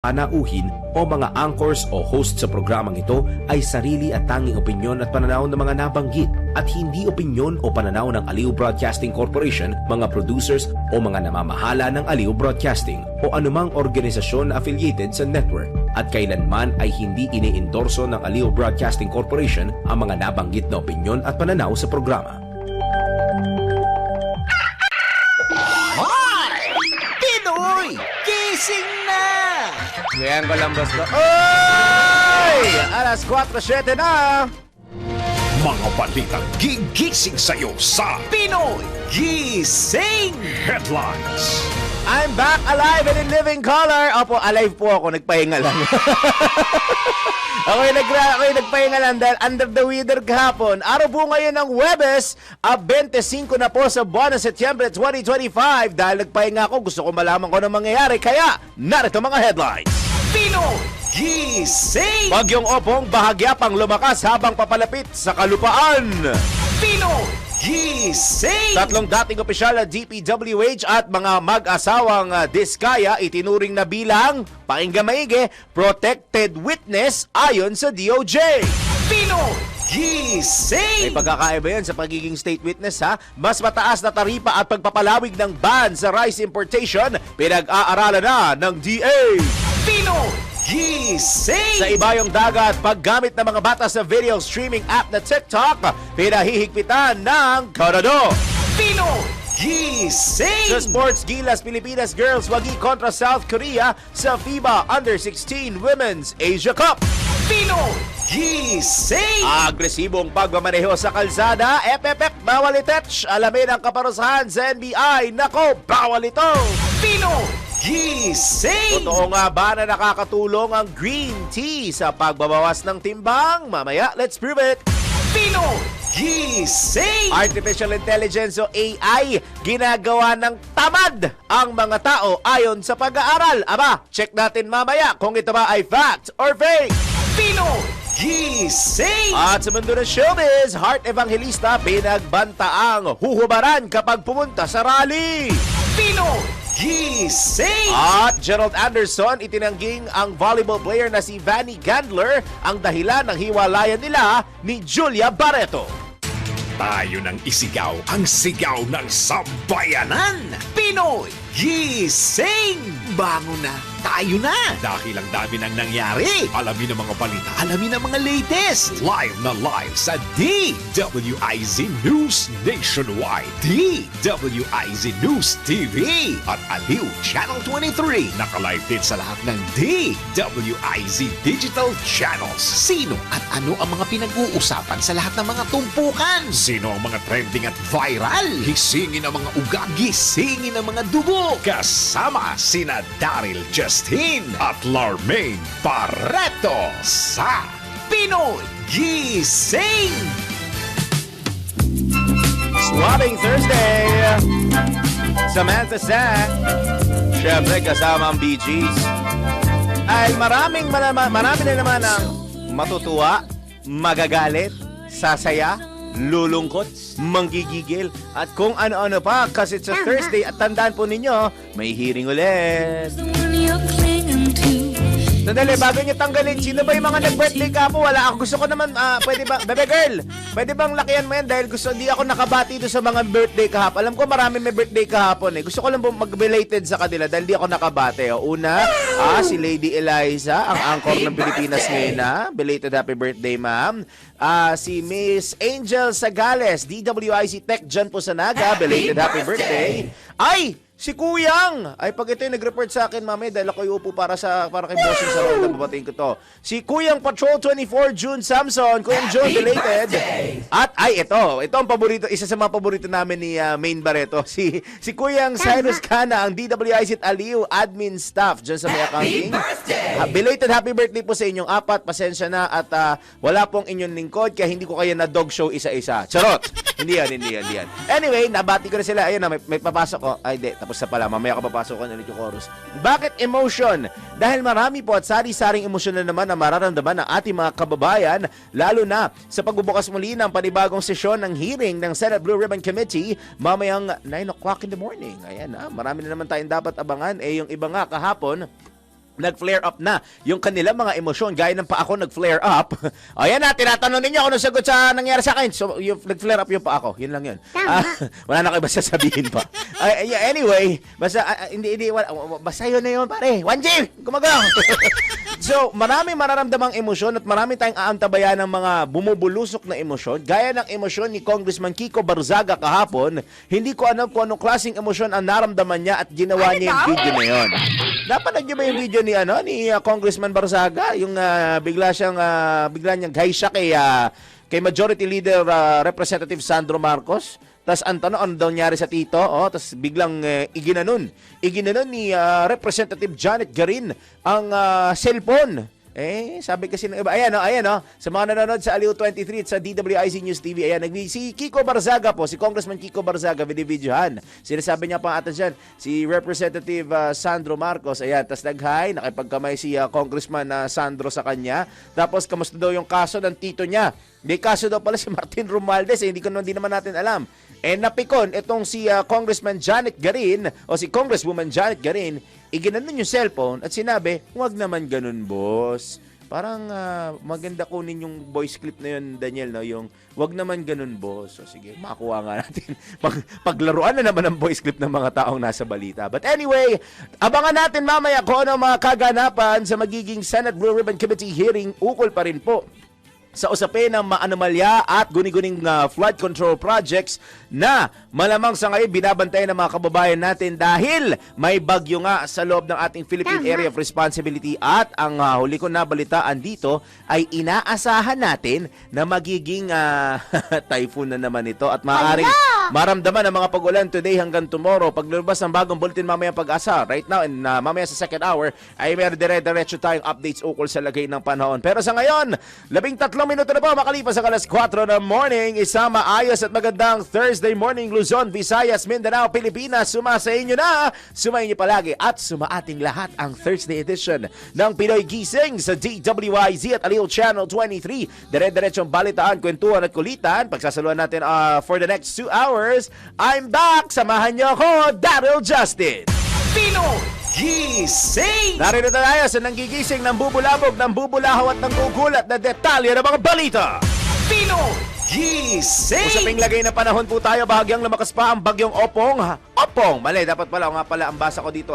panauhin o mga anchors o host sa programang ito ay sarili at tanging opinyon at pananaw ng mga nabanggit at hindi opinyon o pananaw ng Aliw Broadcasting Corporation, mga producers o mga namamahala ng Aliw Broadcasting o anumang organisasyon na affiliated sa network at kailanman ay hindi iniendorso ng Aliw Broadcasting Corporation ang mga nabanggit na opinyon at pananaw sa programa. Hoy! Pinoy! Gising na! Ngayon ko lang, boss ko. Oy! Alas 4:07 na! Mga balitang gigising sa'yo sa Pinoy! Gising! Headlines. I'm back alive and in living color. Opo, alive po ako. Nagpahinga lang. Ako'y nagpahinga lang dahil under the weather kahapon. Araw po ngayon ng Huwebes, 25 na po sa buwan ng Setyembre 2025. Dahil nagpahinga ako, gusto ko malaman kung ano mangyayari. Kaya, narito mga headlines. Pinoy! Gising! Bagyong Opong bahagya pang lumakas habang papalapit sa kalupaan. Pinoy! Gising! Tatlong dating opisyal na DPWH at mga mag-asawang Diskaya itinuring na bilang, pakinggan maigi, protected witness ayon sa DOJ. Pinoy! May Gising! pagkakaiba yan sa pagiging state witness ha. Mas mataas na taripa at pagpapalawig ng ban sa rice importation pinag-aaralan na ng DA. Pinoy! Gising! Sa ibayong dagat, paggamit ng mga bata sa video streaming app na TikTok, pinahihigpitan ng Canada. Pinoy! Sa Gising! sports, Gilas Pilipinas girls wagi kontra South Korea sa FIBA Under-16 Women's Asia Cup. Pinoy! Gising! Agresibong pagmamaneho sa kalsada, bawal itech. Alamin ang kaparusahan sa NBI. Nako, bawal ito. Pinoy! Gising! Totoo nga ba na nakakatulong ang green tea sa pagbabawas ng timbang? Mamaya, let's prove it. Pinoy! Gising! Artificial Intelligence o AI, ginagawa ng tamad ang mga tao ayon sa pag-aaral. Aba, check natin mamaya kung ito ba ay fact or fake. Pinoy! Gising! At sa mundo ng showbiz, Heart Evangelista pinagbantaang huhubaran kapag pumunta sa rally. Pinoy! Gising! At Gerald Anderson, itinangging ang volleyball player na si Vanny Gandler ang dahilan ng hiwalayan nila ni Julia Barreto. Tayo nang isigaw ang sigaw ng sambayanan. Pinoy! Gising! Bango na! Tayo na! Dahil ang dami nang nangyari. Alamin ang mga balita. Alamin ang mga latest! Live na live sa DWIZ News Nationwide, DWIZ News TV at Aliw Channel 23. Nakalive din sa lahat ng DWIZ Digital Channels. Sino at ano ang mga pinag-uusapan sa lahat ng mga tumpukan? Sino ang mga trending at viral? Hisingin ang mga ugat. Gisingin ang mga dugo. Kasama sina Daryl Justin at Larmaine Barreto sa Pinoy! Gising! Swabbing Thursday! Samantha Sang, syempre kasama ang Bee Gees. Ay marami na naman ang matutuwa, magagalit, sasaya, lulungkot, manggigigil, at kung ano-ano pa kasi it's a Thursday at tandaan po ninyo, may hearing ulit. Sandali, bago nyo tanggalin, sino ba yung mga nag-birthday ka po? Wala ako. Gusto ko naman, pwede ba, bebe girl, pwede bang lakihan mo yan dahil hindi ako nakabati doon sa mga birthday kahapon. Alam ko marami may birthday kahapon eh. Gusto ko lang mag-belated sa kanila dahil di ako nakabati. Una, si Lady Eliza, ang anchor ng Pilipinas ngayon na. Belated happy birthday, ma'am. Si Miss Angel Sagales, DWIC Tech dyan po sa Naga. Belated happy birthday. Ay! Si Kuyang! Ay, pag ito yung nag-report sa akin, mami, dahil ako upo para kay Bossing sa road, nababatiin ko to. Si Kuyang Patrol 24, June Samson. Kuyang June, belated. At, ito ang paborito, isa sa mga paborito namin ni Main Barreto. Si Kuyang Cyrus Cana, ang DWIC at Aliw admin staff dyan sa may accounting. Belated happy birthday po sa inyong apat. Pasensya na at wala pong inyong lingkod, kaya hindi ko kayo na dog show isa-isa. Charot! Hindi yan. Anyway, nabati ko na sila. Ayun na, may papasok ko. Ay, di, tapos na pala. Mamaya ka papasok ko ulit yung chorus. Bakit emotion? Dahil marami po at sari-saring emosyon na naman na mararamdaman ng ating mga kababayan, lalo na sa pagbubukas muli ng panibagong sesyon ng hearing ng Senate Blue Ribbon Committee mamayang 9 o'clock in the morning. Ayan, marami na naman tayong dapat abangan. Yung iba nga kahapon, nag-flare up na yung kanilang mga emosyon gaya ng pa ako nag-flare up. O yan na, tinatanong ninyo kung ano sagot sa nangyari sa akin. So, yung nag-flare up yung pa ako. Yun lang yun. Wala na kayo basta sabihin pa. Yeah, anyway, basta, basta yun na yun, pare. 1G! Gumagaw! So, maraming mararamdamang emosyon at marami tayong aantabayan ng mga bumubulusok na emosyon. Gaya ng emosyon ni Congressman Kiko Barzaga kahapon, hindi ko alam kung anong klaseng emosyon ang naramdaman niya at ginawa niya yung video na yun. Napanood niyo ba yung video ni Congressman Barzaga, yung bigla niyang gaysya kay Majority Leader Representative Sandro Marcos? Tas ang tanong, ano daw nangyari sa tito? Tas biglang iginanon ni Representative Janet Garin ang cellphone. Sabi kasi ng iba, ayan o, sa mga nanonood sa Aliw 23 at sa DWIZ News TV, ayan, si Kiko Barzaga po, si Congressman Kiko Barzaga, binibidyohan. Sinasabi niya pa ata dyan, si Representative Sandro Marcos, ayan, tas nag-hi, nakipagkamay si Congressman Sandro sa kanya, tapos kamusta daw yung kaso ng tito niya. May kaso daw pala si Martin Romualdez, hindi naman natin alam. Napikon, itong si Congressman Janet Garin, o si Congresswoman Janet Garin, iginanon yung cellphone at sinabi, huwag naman ganun, boss. Parang maganda kunin yung voice clip na yun, Daniel, no? Yung, huwag naman ganun, boss. So, sige, makuha nga natin. Paglaruan na naman ang voice clip ng mga taong nasa balita. But anyway, abangan natin mamaya kung ano mga kaganapan sa magiging Senate Blue Ribbon Committee hearing. Ukol pa rin po sa usapin ng maanomalya at guni-guning flood control projects na malamang sa ngayon binabantayan ng mga kababayan natin dahil may bagyo nga sa loob ng ating Philippine Area of Responsibility at ang huli ko na balitaan dito ay inaasahan natin na magiging typhoon na naman ito at maaaring maramdaman ang mga pag-ulan today hanggang tomorrow. Paglabas ng bagong bulletin mamaya pag-asa right now and mamaya sa second hour ay may dire-diretso tayong updates ukol sa lagay ng panahon. Pero sa ngayon, 13 minuto na po makalipas sa alas 4 ng morning. Isama ayos at magandang Thursday morning Luzon, Visayas, Mindanao, Pilipinas. Sumasa inyo na, sumayin niyo palagi at sumaating lahat ang Thursday edition ng Pinoy Gising sa DWIZ at Aliw Channel 23. Dire-diretsong balitaan, kwentuhan at kulitan. Pagsasaluhan natin for the next 2 hours. I'm back! Samahan niyo ako, Daryl Justin! Pinoy Gising! Narito tayo sa nanggigising ng bubulabog, ng bubulahaw at ng gugulat na detalye ng mga balita. Pinoy Gising! Usaping lagay na panahon po tayo, bahagyang lumakas pa ang bagyong Opong. Mali, dapat pala, nga pala ang basa ko dito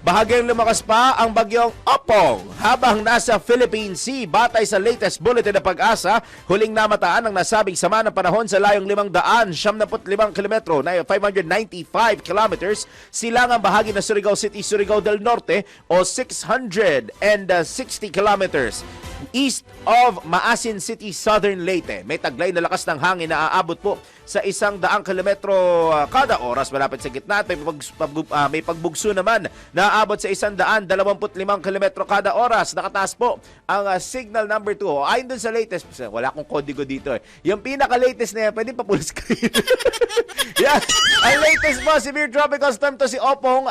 Bahagyang lumakas pa ang bagyong Opong habang nasa Philippine Sea. Batay sa latest bulletin ng Pag-asa, huling namataan ang nasabing sama ng panahon sa layong 575 kilometro na 595 kilometers silangang bahagi ng Surigao City, Surigao del Norte o 660 kilometers east of Maasin City, Southern Leyte. May taglay na lakas ng hangin na aabot po sa 100 kilometro kada oras malapit sa gitna at may pagbugso naman na aabot sa 125 kilometro kada oras. Nakataas po ang signal number 2. Ayon dun sa latest, wala akong kodigo dito Yung pinaka-latest na yan, pwede pa full screen. Yan. Ang latest po, severe tropical storm to si Opong,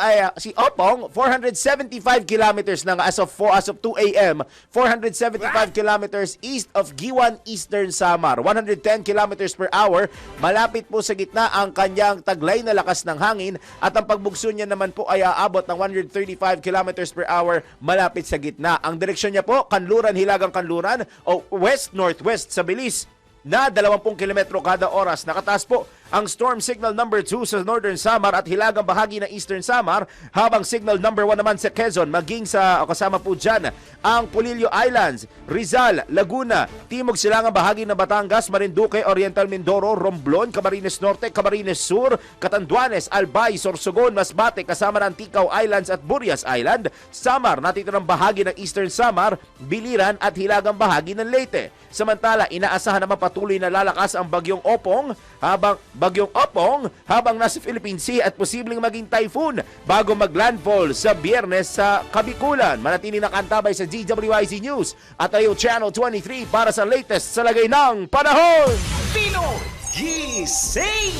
475 kilometers na as of 2 a.m. 475 kilometers east of Giwan, Eastern Samar. 110 kilometers per hour. Malapit po sa gitna ang kanyang taglay na lakas ng hangin at ang pagbugso niya naman po ay aabot ng 135 kilometers per hour malapit sa gitna. Ang direksyon niya po, Kanluran, Hilagang Kanluran o west-northwest sa bilis na 20 kilometro kada oras. Nakataas po ang storm signal number 2 sa Northern Samar at hilagang bahagi ng Eastern Samar, habang signal number 1 naman sa Quezon, maging sa kasama po dyan ang Polillo Islands, Rizal, Laguna, Timog Silangang bahagi ng Batangas, Marinduque, Oriental Mindoro, Romblon, Camarines Norte, Camarines Sur, Catanduanes, Albay, Sorsogon, Masbate, kasama ng Ticao Islands at Burias Island, Samar, natitirang bahagi ng Eastern Samar, Biliran at hilagang bahagi ng Leyte. Samantala, inaasahan naman patuloy na lalakas ang bagyong Opong habang nasa Philippine Sea at posibleng maging typhoon bago maglandfall sa Biyernes sa Kabikulan. Manatili nakantabay sa DWIZ News at Aliw Channel 23 para sa latest sa lagay ng panahon. Pinoy Gising!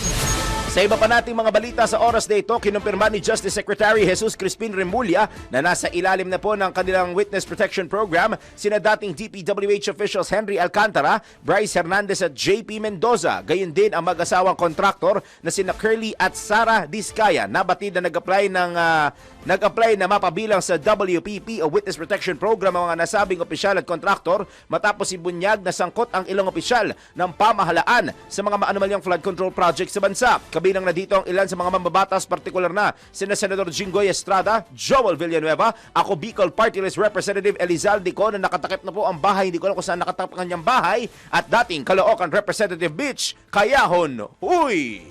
Sa iba pa nating mga balita sa oras na ito, kinumpirma ni Justice Secretary Jesus Crispin Remulla na nasa ilalim na po ng kanilang Witness Protection Program sina dating DPWH officials Henry Alcantara, Bryce Hernandez at JP Mendoza. Gayon din ang mag-asawang kontraktor na sina Curly at Sara Diskaya. Nabatid na nag-apply na mapabilang sa WPP o Witness Protection Program ang mga nasabing opisyal at kontraktor matapos ibunyag na sangkot ang ilang opisyal ng pamahalaan sa mga maanumalyang flood control project sa bansa. Kabilang na dito ang ilan sa mga mambabatas, partikular na sina Senador Jinggoy Estrada, Joel Villanueva, ako Bicol Party List Representative Elizalde Co na nakatakip na po ang bahay, hindi ko alam kung saan nakatakip ang kanyang bahay, at dating Caloocan Representative Mitch Kayahon. Huy!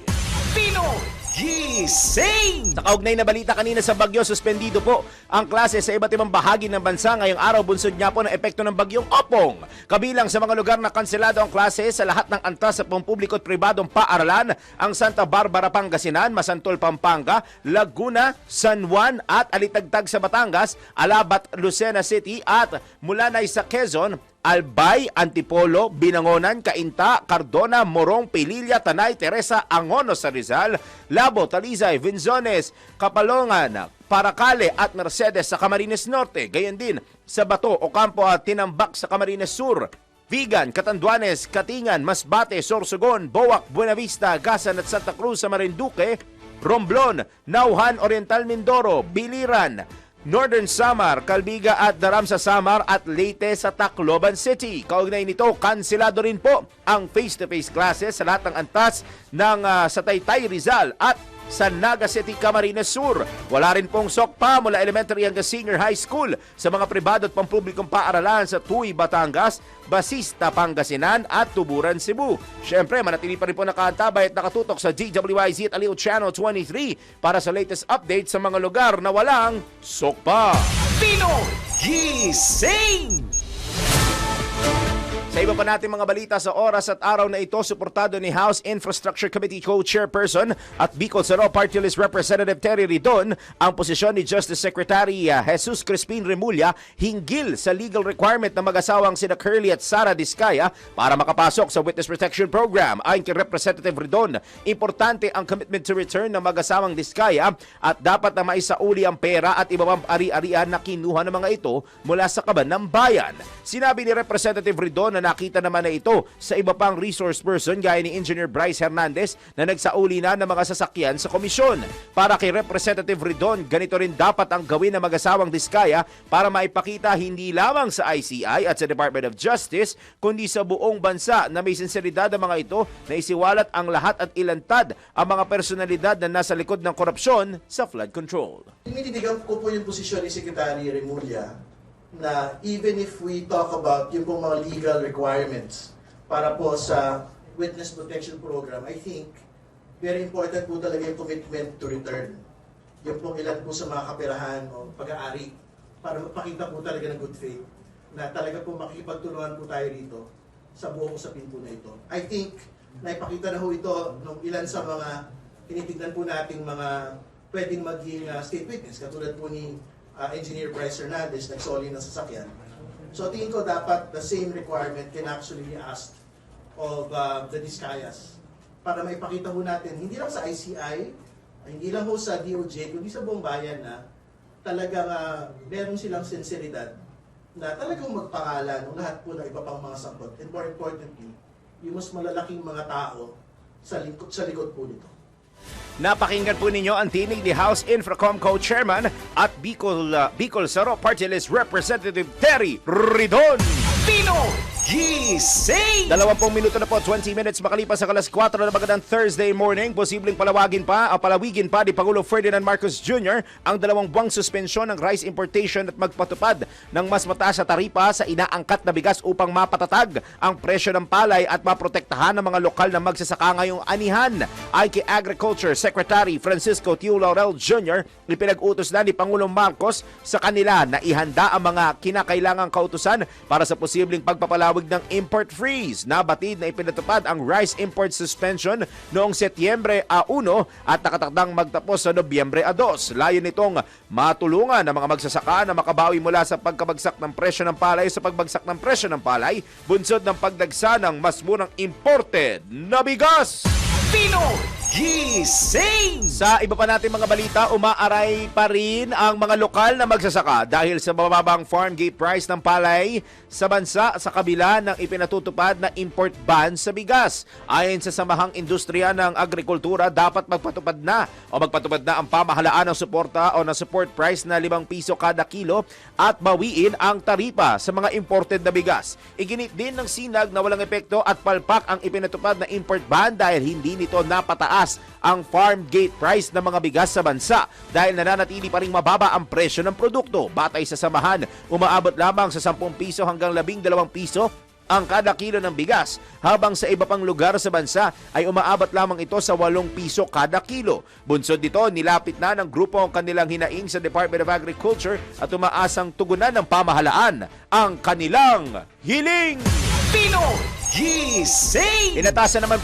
Gising! Sa kaugnay na balita kanina sa bagyo, suspendido po ang klase sa iba't ibang bahagi ng bansa ngayong araw, bunsod niya po ng epekto ng bagyong Opong. Kabilang sa mga lugar na kanselado ang klase sa lahat ng antas sa pampubliko at pribadong paaralan, ang Santa Barbara, Pangasinan, Masantol, Pampanga, Laguna, San Juan at Alitagtag sa Batangas, Alabat, Lucena City at Mulanay sa Quezon, Albay, Antipolo, Binangonan, Cainta, Cardona, Morong, Pililla, Tanay, Teresa, Angono sa Rizal, Labo, Talisay, Vinzones, Kapalongan, Paracale at Mercedes sa Camarines Norte. Gayon din sa Bato, Ocampo at Tinambak sa Camarines Sur, Vigan, Catanduanes, Katingan, Masbate, Sorsogon, Boac, Buenavista, Gasan at Santa Cruz sa Marinduque, Romblon, Nauhan, Oriental Mindoro, Biliran, Northern Samar, Calbiga at Daram sa Samar at Leyte sa Tacloban City. Kaugnay nito, kanselado rin po ang face-to-face classes sa lahat ng antas ng sa Taytay, Rizal at sa Naga City, Camarines Sur. Wala rin pong SOCPA mula elementary hanggang senior high school sa mga pribado at pampublikong paaralan sa Tuy, Batangas, Basista, Pangasinan at Tuburan, Cebu. Siyempre, manatili pa rin po nakaantabay at nakatutok sa DWIZ at Aliw Channel 23 para sa latest update sa mga lugar na walang SOCPA. Gising! Sa iba pa natin mga balita sa oras at araw na ito, suportado ni House Infrastructure Committee Co-Chairperson at Bicol Saro Party List Representative Terry Ridon ang posisyon ni Justice Secretary Jesus Crispin Remulla hinggil sa legal requirement na mag-asawang sina Curly at Sara Diskaya para makapasok sa Witness Protection Program. Ayon kay Representative Ridon, importante ang commitment to return ng mag-asawang Diskaya at dapat na maisauli ang pera at iba pang ari-arian na kinuha ng mga ito mula sa kaban ng bayan. Sinabi ni Representative Ridon na nakita naman na ito sa iba pang resource person gaya ni Engineer Bryce Hernandez na nagsauli na ng mga sasakyan sa komisyon. Para kay Representative Ridon, ganito rin dapat ang gawin ng mag-asawang Diskaya para maipakita hindi lamang sa ICI at sa Department of Justice kundi sa buong bansa na may sinseridad ang mga ito na isiwalat ang lahat at ilantad ang mga personalidad na nasa likod ng korupsyon sa flood control. Tinitigan ko po yung posisyon ni Secretary Remulla na even if we talk about yung pong mga legal requirements para po sa Witness Protection Program, I think very important po talaga yung commitment to return. Yung pong ilan po sa mga kaperahan o pag-aari para magpakita po talaga ng good faith na talaga po makikipagtulungan po tayo rito sa buong usapin po na ito. I think naipakita na ho ito nung ilan sa mga tinitignan po nating mga pwedeng maging state witness katulad po ni Engineer Bryce Hernandez, nagsoli ng sasakyan. So tingin ko dapat the same requirement can actually be asked of the Diskayas para maipakita ho natin, hindi lang sa ICI, hindi lang ho sa DOJ, kundi sa buong bayan na talagang meron silang sinseridad na talagang magpangalan ng lahat po ng iba pang mga sangkot. And more importantly, yung mas malalaking mga tao sa likod po nito. Napakinggan po ninyo ang tinig ni House Infracom Co-Chairman at Bicol Saro Party List Representative Terry Ridon. Gising! 20 minuto na po, 20 minutes makalipas sa alas 4 na magandang Thursday morning. Posibleng palawigin pa ni Pangulo Ferdinand Marcos Jr. ang 2 buwang suspensyon ng rice importation at magpatupad ng mas mataas na taripa sa inaangkat na bigas upang mapatatag ang presyo ng palay at maprotektahan ng mga lokal na magsasaka ngayong anihan. Ay kay Agriculture Secretary Francisco Tiu Laurel Jr., ipinag-utos na ni Pangulong Marcos sa kanila na ihanda ang mga kinakailangang kautusan para sa posibleng pagpapalawig ng import freeze. Nabatid na ipinatupad ang rice import suspension noong Setyembre 1 at nakatakdang magtapos sa Nobyembre 2. Layon nitong matulungan ang mga magsasaka na makabawi mula sa pagkabagsak ng presyo ng palay sa pagbagsak ng presyo ng palay, bunsod ng pagdagsa ng mas murang imported na bigas. Gising! Sa iba pa natin mga balita, umaaray pa rin ang mga lokal na magsasaka dahil sa mababang farm gate price ng palay sa bansa sa kabila ng ipinatutupad na import ban sa bigas. Ayon sa Samahang Industriya ng Agrikultura, dapat magpatupad na ang pamahalaan ng suporta o ng support price na 5 piso kada kilo at bawiin ang taripa sa mga imported na bigas. Iginit din ng Sinag na walang epekto at palpak ang ipinatupad na import ban dahil hindi nito napataas ang farm gate price ng mga bigas sa bansa dahil nananatili pa ring mababa ang presyo ng produkto. Batay sa samahan, umaabot lamang sa 10 piso hanggang 12 piso ang kada kilo ng bigas, habang sa iba pang lugar sa bansa ay umaabot lamang ito sa 8 piso kada kilo. Bunsod dito, nilapit na ng grupo ang kanilang hinaing sa Department of Agriculture at umaasang tugunan ng pamahalaan ang kanilang hiling. Pinoy Gising! Inatasan na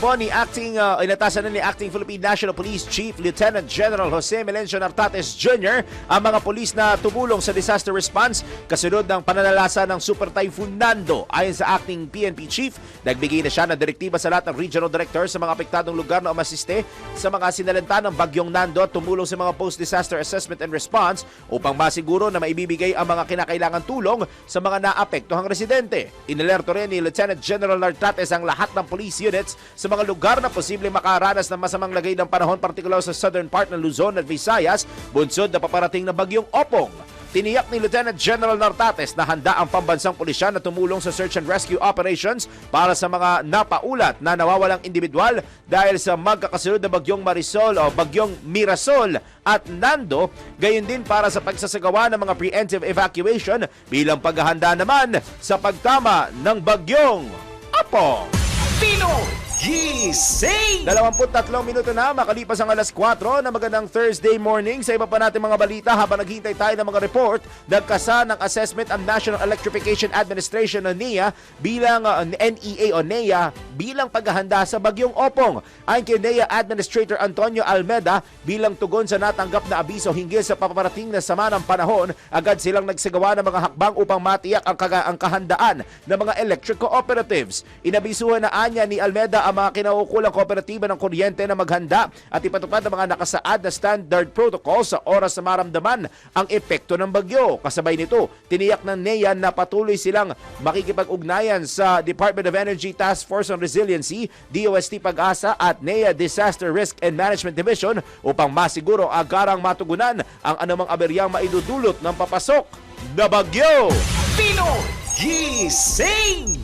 ni Acting Philippine National Police Chief Lieutenant General Jose Melencio Nartates Jr. ang mga pulis na tumulong sa disaster response kasunod ng pananalasa ng Super Typhoon Nando. Ayon sa Acting PNP Chief, nagbigay na siya ng direktiba sa lahat ng regional director sa mga apektadong lugar na umasiste sa mga sinalanta ng bagyong Nando at tumulong sa mga post-disaster assessment and response upang masiguro na maibibigay ang mga kinakailangan tulong sa mga naapektuhang residente. Inalerto rin ni Lieutenant General Nartates ang lahat ng police units sa mga lugar na posibleng makaranas ng masamang lagay ng panahon, partikular sa southern part ng Luzon at Visayas, bunsod na paparating na bagyong Opong. Tiniyak ni Lieutenant General Nartates na handa ang pambansang pulisya na tumulong sa search and rescue operations para sa mga napaulat na nawawalang individual dahil sa magkakasunod na bagyong Marisol o bagyong Mirasol at Nando, gayon din para sa pagsasagawa ng mga preemptive evacuation bilang paghahanda naman sa pagtama ng bagyong Opong. Pinoy Gising! 23 minuto na makalipas ang alas 4 na magandang Thursday morning. Sa iba pa natin mga balita, habang naghihintay tayo ng mga report, nagkasa ng assessment ang National Electrification Administration o NEA bilang NEA o NEA bilang paghahanda sa bagyong Opong. Ayon kay NEA Administrator Antonio Almeda, bilang tugon sa natanggap na abiso hinggil sa paparating na sama ng panahon, agad silang nagsagawa ng mga hakbang upang matiyak ang kahandaan ng mga electric cooperatives. Inabisuhan na anya ni Almeda ang mga kinaukulang kooperatiba ng kuryente na maghanda at ipatupad ang mga nakasaad na standard protocol sa oras na maramdaman ang epekto ng bagyo. Kasabay nito, tiniyak ng NEA na patuloy silang makikipag-ugnayan sa Department of Energy Task Force on Resiliency, DOST Pag-asa at NEA Disaster Risk and Management Division upang masiguro agarang matugunan ang anumang aberyang maidudulot ng papasok na bagyo. Pinoy Gising!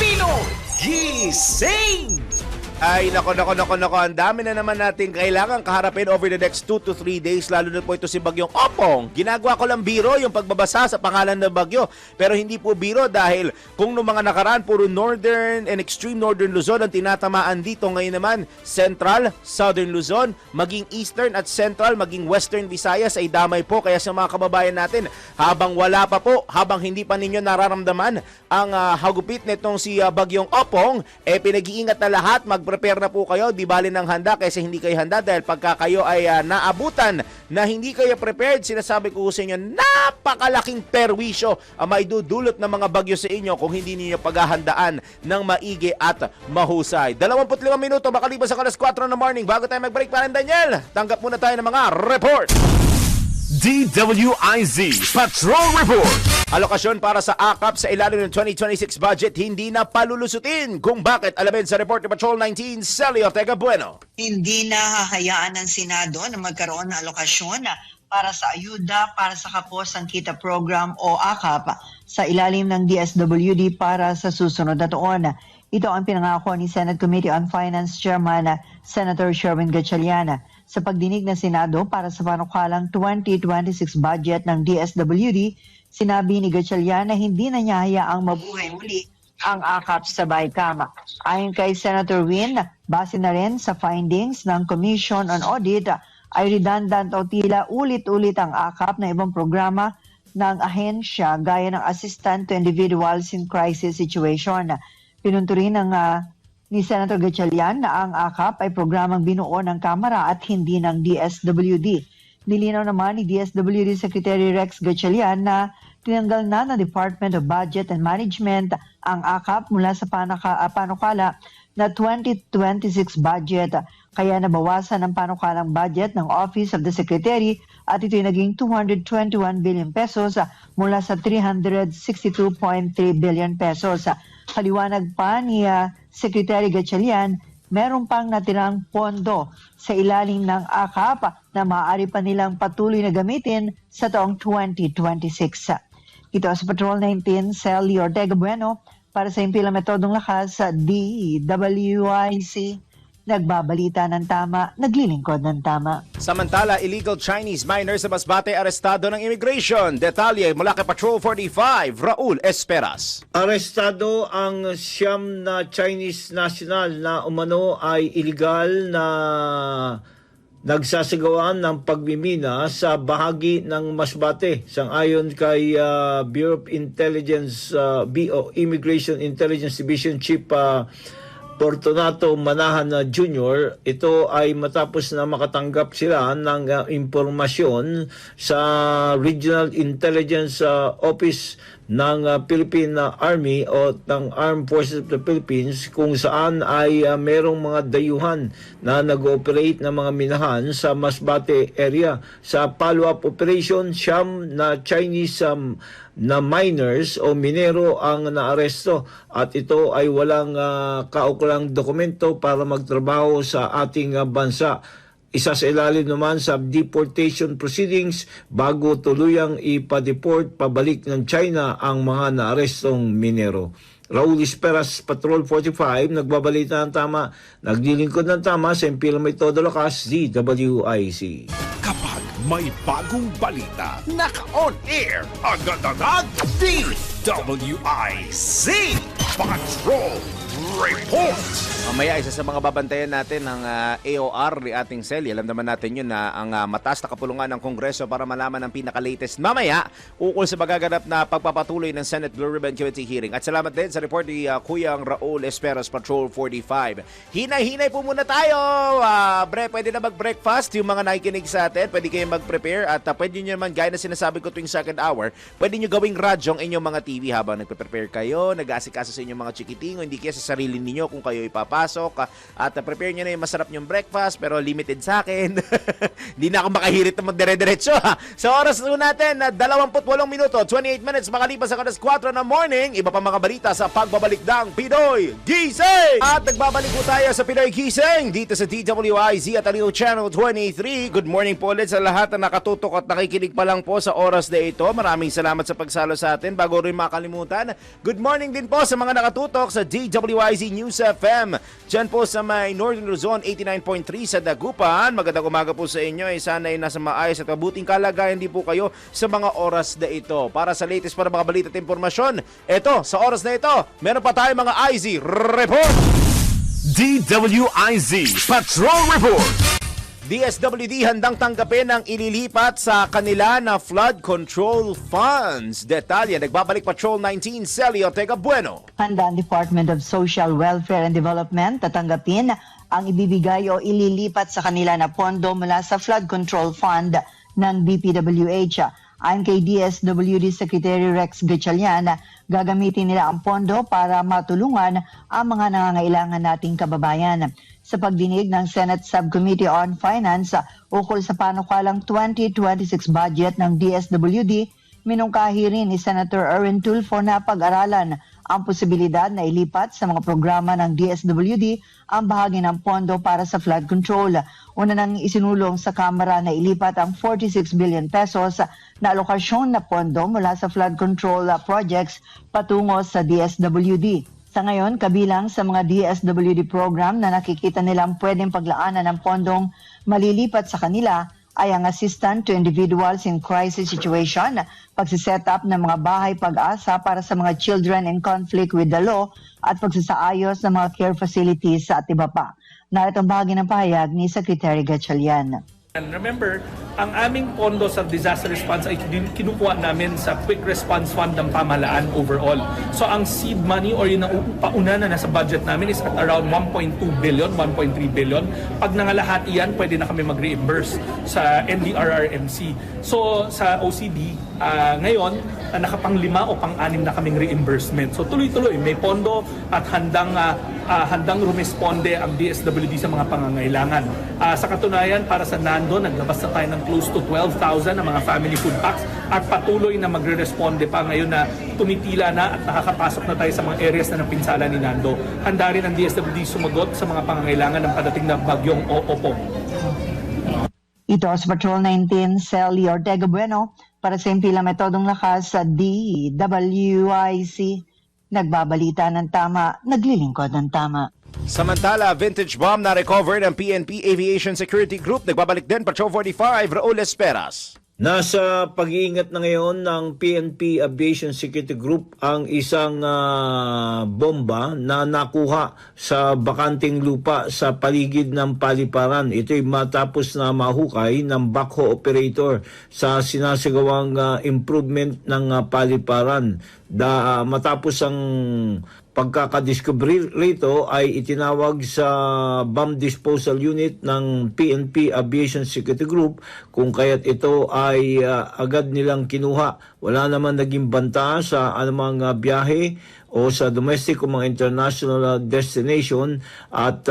Pinoy Gising! Ay, nako, ang dami na naman natin kailangan kaharapin over the next 2 to 3 days, lalo na po ito si Bagyong Opong. Ginagawa ko lang biro yung pagbabasa sa pangalan ng bagyo, pero hindi po biro dahil kung noong mga nakaraan, puro northern and extreme northern Luzon ang tinatamaan dito, ngayon naman central, southern Luzon, maging eastern at central, maging western Visayas ay damay po. Kaya sa mga kababayan natin, habang wala pa po, habang hindi pa ninyo nararamdaman ang hagupit nitong si Bagyong Opong, pinag-iingat na lahat, mag-prepare na po kayo, di bali ng handa kaysa hindi kayo handa, dahil pagka kayo ay naabutan na hindi kayo prepared, sinasabi ko sa inyo, napakalaking perwisyo ang maidudulot ng mga bagyo sa inyo kung hindi niyo paghahandaan ng maigi at mahusay. 25 minuto makalipas sa alas 4 ng morning. Bago tayo mag-break, parang Daniel, tanggap muna tayo ng mga report. DWIZ Patrol Report. Alokasyon para sa AKAP sa ilalim ng 2026 budget hindi na palulusutin. Kung bakit, alamin sa report ni Patrol 19, Sally Ortega Bueno. Hindi na hahayaan ng Senado na magkaroon ng alokasyon para sa ayuda para sa Kapuosan Kita Program o AKAP sa ilalim ng DSWD para sa susunod na taon. Ito ang pinangako ni Senate Committee on Finance Chairman Senator Sherwin Gatchalian sa pagdinig ng Senado para sa panukalang 2026 budget ng DSWD. Sinabi ni Gatchalian na hindi na niya hayaang mabuhay muli ang AKAP sa BICAM. Ayon kay Senator Win, base na rin sa findings ng Commission on Audit ay redundant o tila ulit-ulit ang AKAP na ibang programa ng ahensya gaya ng Assistance to Individuals in Crisis Situation. Pinunto rin ni Senator Gatchalian na ang AKAP ay programang binuo ng Kamara at hindi ng DSWD. Nilinaw naman ni DSWD Secretary Rex Gatchalian na tinanggal na ng Department of Budget and Management ang AKAP mula sa panukala na 2026 budget. Kaya nabawasan ang panukalang budget ng Office of the Secretary at ito'y naging 221 billion pesos mula sa 362.3 billion pesos. Kaliwanag pa ni Secretary Gatchalian, meron pang natirang pondo sa ilalim ng AKAP na maaari pa nilang patuloy na gamitin sa taong 2026. Ito sa Patrol 19, Sally Ortega Bueno, para sa Impila Metodong Lakas sa DWIC. Nagbabalita ng tama, naglilingkod ng tama. Samantala, illegal Chinese miners sa Masbate arestado ng immigration. Detalye mula kay Patrol 45, Raul Esperas. Arestado ang siyam na Chinese national na umano ay illegal na nagsasagawan ng pagmimina sa bahagi ng Masbate. Sang-ayon kay Bureau of Intelligence, BO, Immigration Intelligence Division Chief Fortunato Manahan Jr., ito ay matapos na makatanggap sila ng impormasyon sa Regional Intelligence Office ng Philippine Army o ng Armed Forces of the Philippines, kung saan ay merong mga dayuhan na nag-ooperate ng mga minahan sa Masbate area. Sa follow-up operation, siyam na Chinese na miners o minero ang naaresto at ito ay walang kaukulang dokumento para magtrabaho sa ating bansa. Isa sa ilalim naman sa deportation proceedings bago tuluyang ipa-deport pabalik ng China ang mga naarestong minero. Raul Esperas, Patrol 45, nagbabalita ng tama, naglilingkod ng tama sa Impila Metodo Lakas, DWIC. Kapag may bagong balita, naka-on air, agad-agad, DWIC Patrol Report. Mamaya, isa sa mga babantayan natin ng AOR ni ating Selly. Alam naman natin yun na ang mataas na kapulungan ng Kongreso para malaman ang pinaka-latest mamaya ukol sa magaganap na pagpapatuloy ng Senate Blue Ribbon Committee hearing. At salamat din sa report ni Kuyang Raul Esperas, Patrol 45. Hinay-hinay po muna tayo. Pwede na mag-breakfast yung mga nakikinig sa atin. Pwede kayong mag-prepare at pwede nyo naman, gaya na sinasabi ko tuwing second hour, pwede nyo gawing radyo ang inyong mga TV habang nagpe-prepare kayo, nag-aasikaso sa inyong mga chikiting, o hindi kaya sa sarili ninyo kung kayo ipapasok at prepare nyo na yung masarap nyong breakfast pero limited sa akin. Hindi na ako makahirit na magdire-diretso. Sa oras po natin, 28 minuto, 28 minutes makalipas sa 4 ng morning, iba pa mga balita sa pagbabalik ng Pinoy Gising! At nagbabalik po tayo sa Pinoy Gising dito sa DWIZ at Aliw Channel 23. Good morning po ulit sa lahat na nakatutok at nakikinig pa lang po sa oras na ito. Maraming salamat sa pagsalo sa atin. Bago rin makalimutan, good morning din po sa mga nakatutok sa DWIZ News FM. Diyan po sa may Northern Luzon 89.3 sa Dagupan. Magandang umaga po sa inyo. Sana ay nasa maayos at mabuting kalagayan din po kayo sa mga oras na ito. Para sa latest para mga balita at impormasyon, ito, sa oras na ito, meron pa tayong mga IZ Report. DWIZ Patrol Report. DSWD handang tanggapin ang ililipat sa kanila na flood control funds. Detalye, nagbabalik Patrol 19, Sally Ortega Bueno. Handa ang Department of Social Welfare and Development tatanggapin ang ibibigay o ililipat sa kanila na pondo mula sa Flood Control Fund ng DPWH. Ayon kay DSWD Secretary Rex Gatchalian, gagamitin nila ang pondo para matulungan ang mga nangangailangan nating kababayan. Sa pagdinig ng Senate Subcommittee on Finance ukol sa panukalang 2026 budget ng DSWD, minungkahi rin ni Senator Erwin Tulfo na pag-aralan ang posibilidad na ilipat sa mga programa ng DSWD ang bahagi ng pondo para sa flood control. Una nang isinulong sa Kamara na ilipat ang 46 billion pesos na alokasyon na pondo mula sa flood control projects patungo sa DSWD. Sa ngayon, kabilang sa mga DSWD program na nakikita nilang pwedeng paglaanan ng pondong malilipat sa kanila ay ang Assistance to Individuals in Crisis Situation, pagsiset up ng mga bahay pag-asa para sa mga children in conflict with the law at pagsasaayos ng mga care facilities at iba pa. Narito ang bahagi ng pahayag ni Secretary Gatchalian. And remember, ang aming pondo sa disaster response ay kinukuha namin sa quick response fund ng pamahalaan overall. So ang seed money or yung pauna na nasa budget namin is at around 1.2 billion, 1.3 billion. Pag nangalahati yan, pwede na kami mag-reimburse sa NDRRMC. So sa OCD, ngayon, nakapang-5 o pang-6 na kaming reimbursement. So tuloy-tuloy, may pondo at handang rumisponde ang DSWD sa mga pangangailangan. Sa katunayan, para sa Nando, naglabas na tayo ng close to 12,000 na mga family food packs at patuloy na magre-responde pa ngayon na tumitila na at nakakapasok na tayo sa mga areas na ng pinsala ni Nando. Handa rin ang DSWD sumagot sa mga pangangailangan ng padating na bagyong Opong. Ito sa Patrol 19, Sally Ortega Bueno para sa Impila Metodong Lakas sa DWIC. Nagbabalita ng tama, naglilingkod ng tama. Samantala, vintage bomb na recover ng PNP Aviation Security Group. Nagbabalik din Patrol 45, Raul Esperas. Nasa pag-iingat na ngayon ng PNP Aviation Security Group ang isang bomba na nakuha sa bakanting lupa sa paligid ng paliparan. Ito'y matapos na mahukay ng backhoe operator sa sinasagawang improvement ng paliparan. Matapos ang pagkakadiscovery rito ay itinawag sa bomb disposal unit ng PNP Aviation Security Group kung kaya't ito ay agad nilang kinuha. Wala naman naging banta sa anumang biyahe o sa domestic o mga international destination at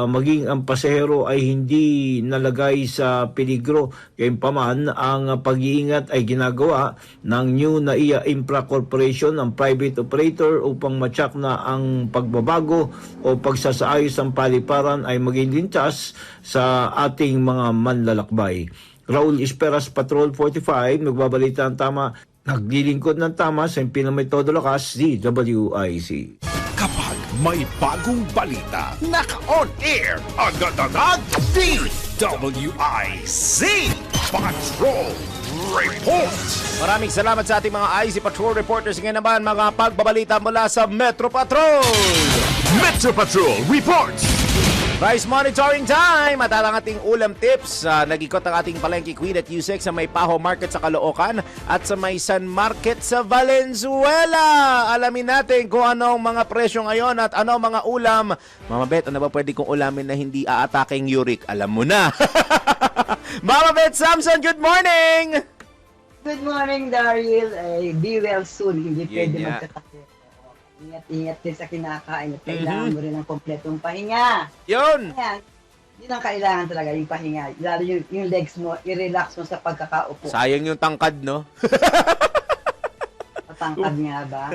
maging ang pasahero ay hindi nalagay sa peligro. Gayunpaman, ang pag-iingat ay ginagawa ng New NAIA Infra Corporation, ang private operator, upang matyak na ang pagbabago o pagsasaayos ng paliparan ay maging lintas sa ating mga manlalakbay. Raul Esperas, Patrol 45, nagbabalita ng tama, naglilingkod ng tama sa Impila Metodo Lakas, DWIC. Kapag may bagong balita, naka-on air, agad-agad, DWIC Patrol Report. Maraming salamat sa ating mga IC Patrol reporters. Ngayon naman, mga pagbabalita mula sa Metro Patrol. Metro Patrol Reports. Price monitoring time! At ang ating ulam tips, nag-ikot ang ating palengke queen at U6 sa may Paho Market sa Caloocan at sa may San Market sa Valenzuela. Alamin natin kung ano ang mga presyo ngayon at ano ang mga ulam. Mama Bet, ano ba pwede kong ulamin na hindi aataking uric? Alam mo na. Mama Bet Samson, good morning! Good morning, Daryl. Be well soon. Hindi pwede magkatakot. Ingat-ingat din sa kinakain at kailangan mo rin ng kompletong pahinga. Yun! Ayan. Yun ang kailangan talaga, yung pahinga. Lalo yung legs mo, i-relax mo sa pagkakaupo. Sayang yung tangkad, no? Matangkad nga ba?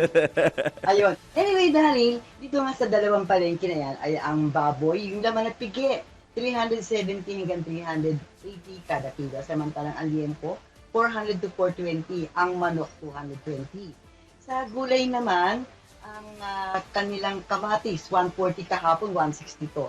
Ayun. Anyway, Daryl, dito nga sa dalawang palengke na yan ay ang baboy, yung laman at pigi. 370 hanggang 380 kada kilo. Samantalang ang liempo, 400 to 420. Ang manok, 220. Sa gulay naman, ang kanilang kamatis, 140 kahapon, 160 to.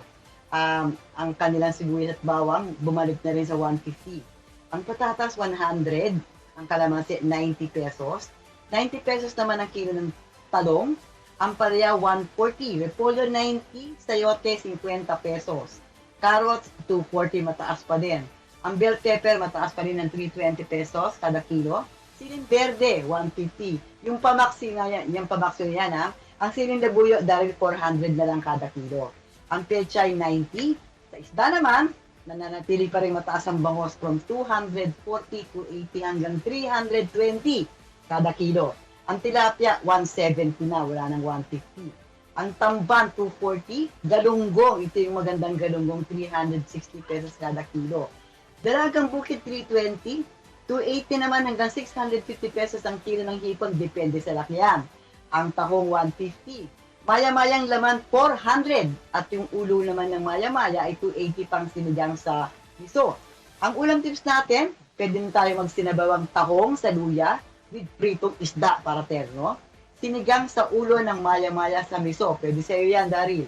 Ang kanilang sibuyas at bawang, bumalik na rin sa 150. Ang patatas, 100. Ang kalamansi, 90 pesos. 90 pesos naman ang kilo ng talong. Ang palaya, 140. Repolyo, 90. Sayote, 50 pesos. Carrots, 240, mataas pa din. Ang bell pepper, mataas pa rin ng 320 pesos kada kilo. Siling verde, 150. Yung pamaksi na yan, yung pamaksi na yan ha. Ang siling labuyo, dahil 400 na lang kada kilo. Ang pechay, 90. Sa isda naman, nananatili pa rin mataas ang bangos from 240 to 80 hanggang 320 kada kilo. Ang tilapia, 170 na, wala nang 150. Ang tamban, 240. Galunggong, ito yung magandang galunggong, 360 pesos kada kilo. Dalagang bukid, 320. 280 naman hanggang 650 pesos ang kilo ng hipon, depende sa lakihan. Ang tahong 150. Maya-mayang laman 400 at yung ulo naman ng maya-maya ay 280 pang sinigang sa miso. Ang ulam tips natin, pwede na tayo magsinabawang tahong sa luya with pritong isda para terno. Sinigang sa ulo ng maya-maya sa miso. Pwede sa iyo yan, Daryl.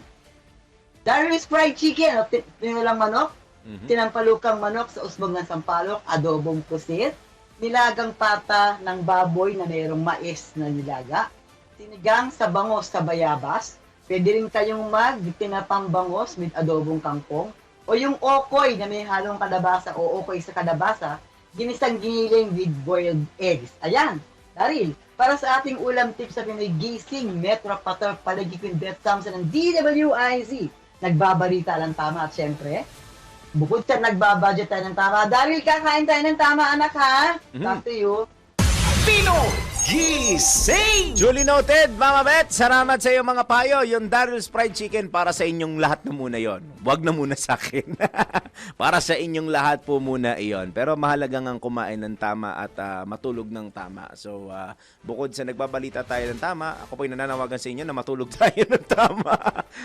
Daryl's fried chicken, tinulang manok. Tinampalukang manok sa usbong ng sampalok, adobong pusit, nilagang pata ng baboy na mayroong mais na nilaga, sinigang sa bangos sa bayabas, pwede rin kayong tinapang bangos with adobong kangkong, O yung okoy na may halong kalabasa o okoy sa kalabasa, ginisang giniling with boiled eggs. Ayan, Daryl, para sa ating ulam tips sa Pinoy Gising, Metro Pator Palagi Beth Thompson ng DWIZ. Nagbabalita lang tama at syempre, bukod sa nagbabudget tayo ng tama, Daryl, kakain tayo ng tama, anak, ha? Back to you. Pinoy Gising! Julie noted, Mama Beth, salamat sa iyong mga payo. Yung Daryl's Fried Chicken para sa inyong lahat na muna yon. Wag na muna sa akin. Para sa inyong lahat po muna iyon. Pero mahalaga ngang kumain ng tama at matulog ng tama. So, bukod sa nagbabalita tayo ng tama, ako po'y nananawagan sa inyo na matulog tayo ng tama.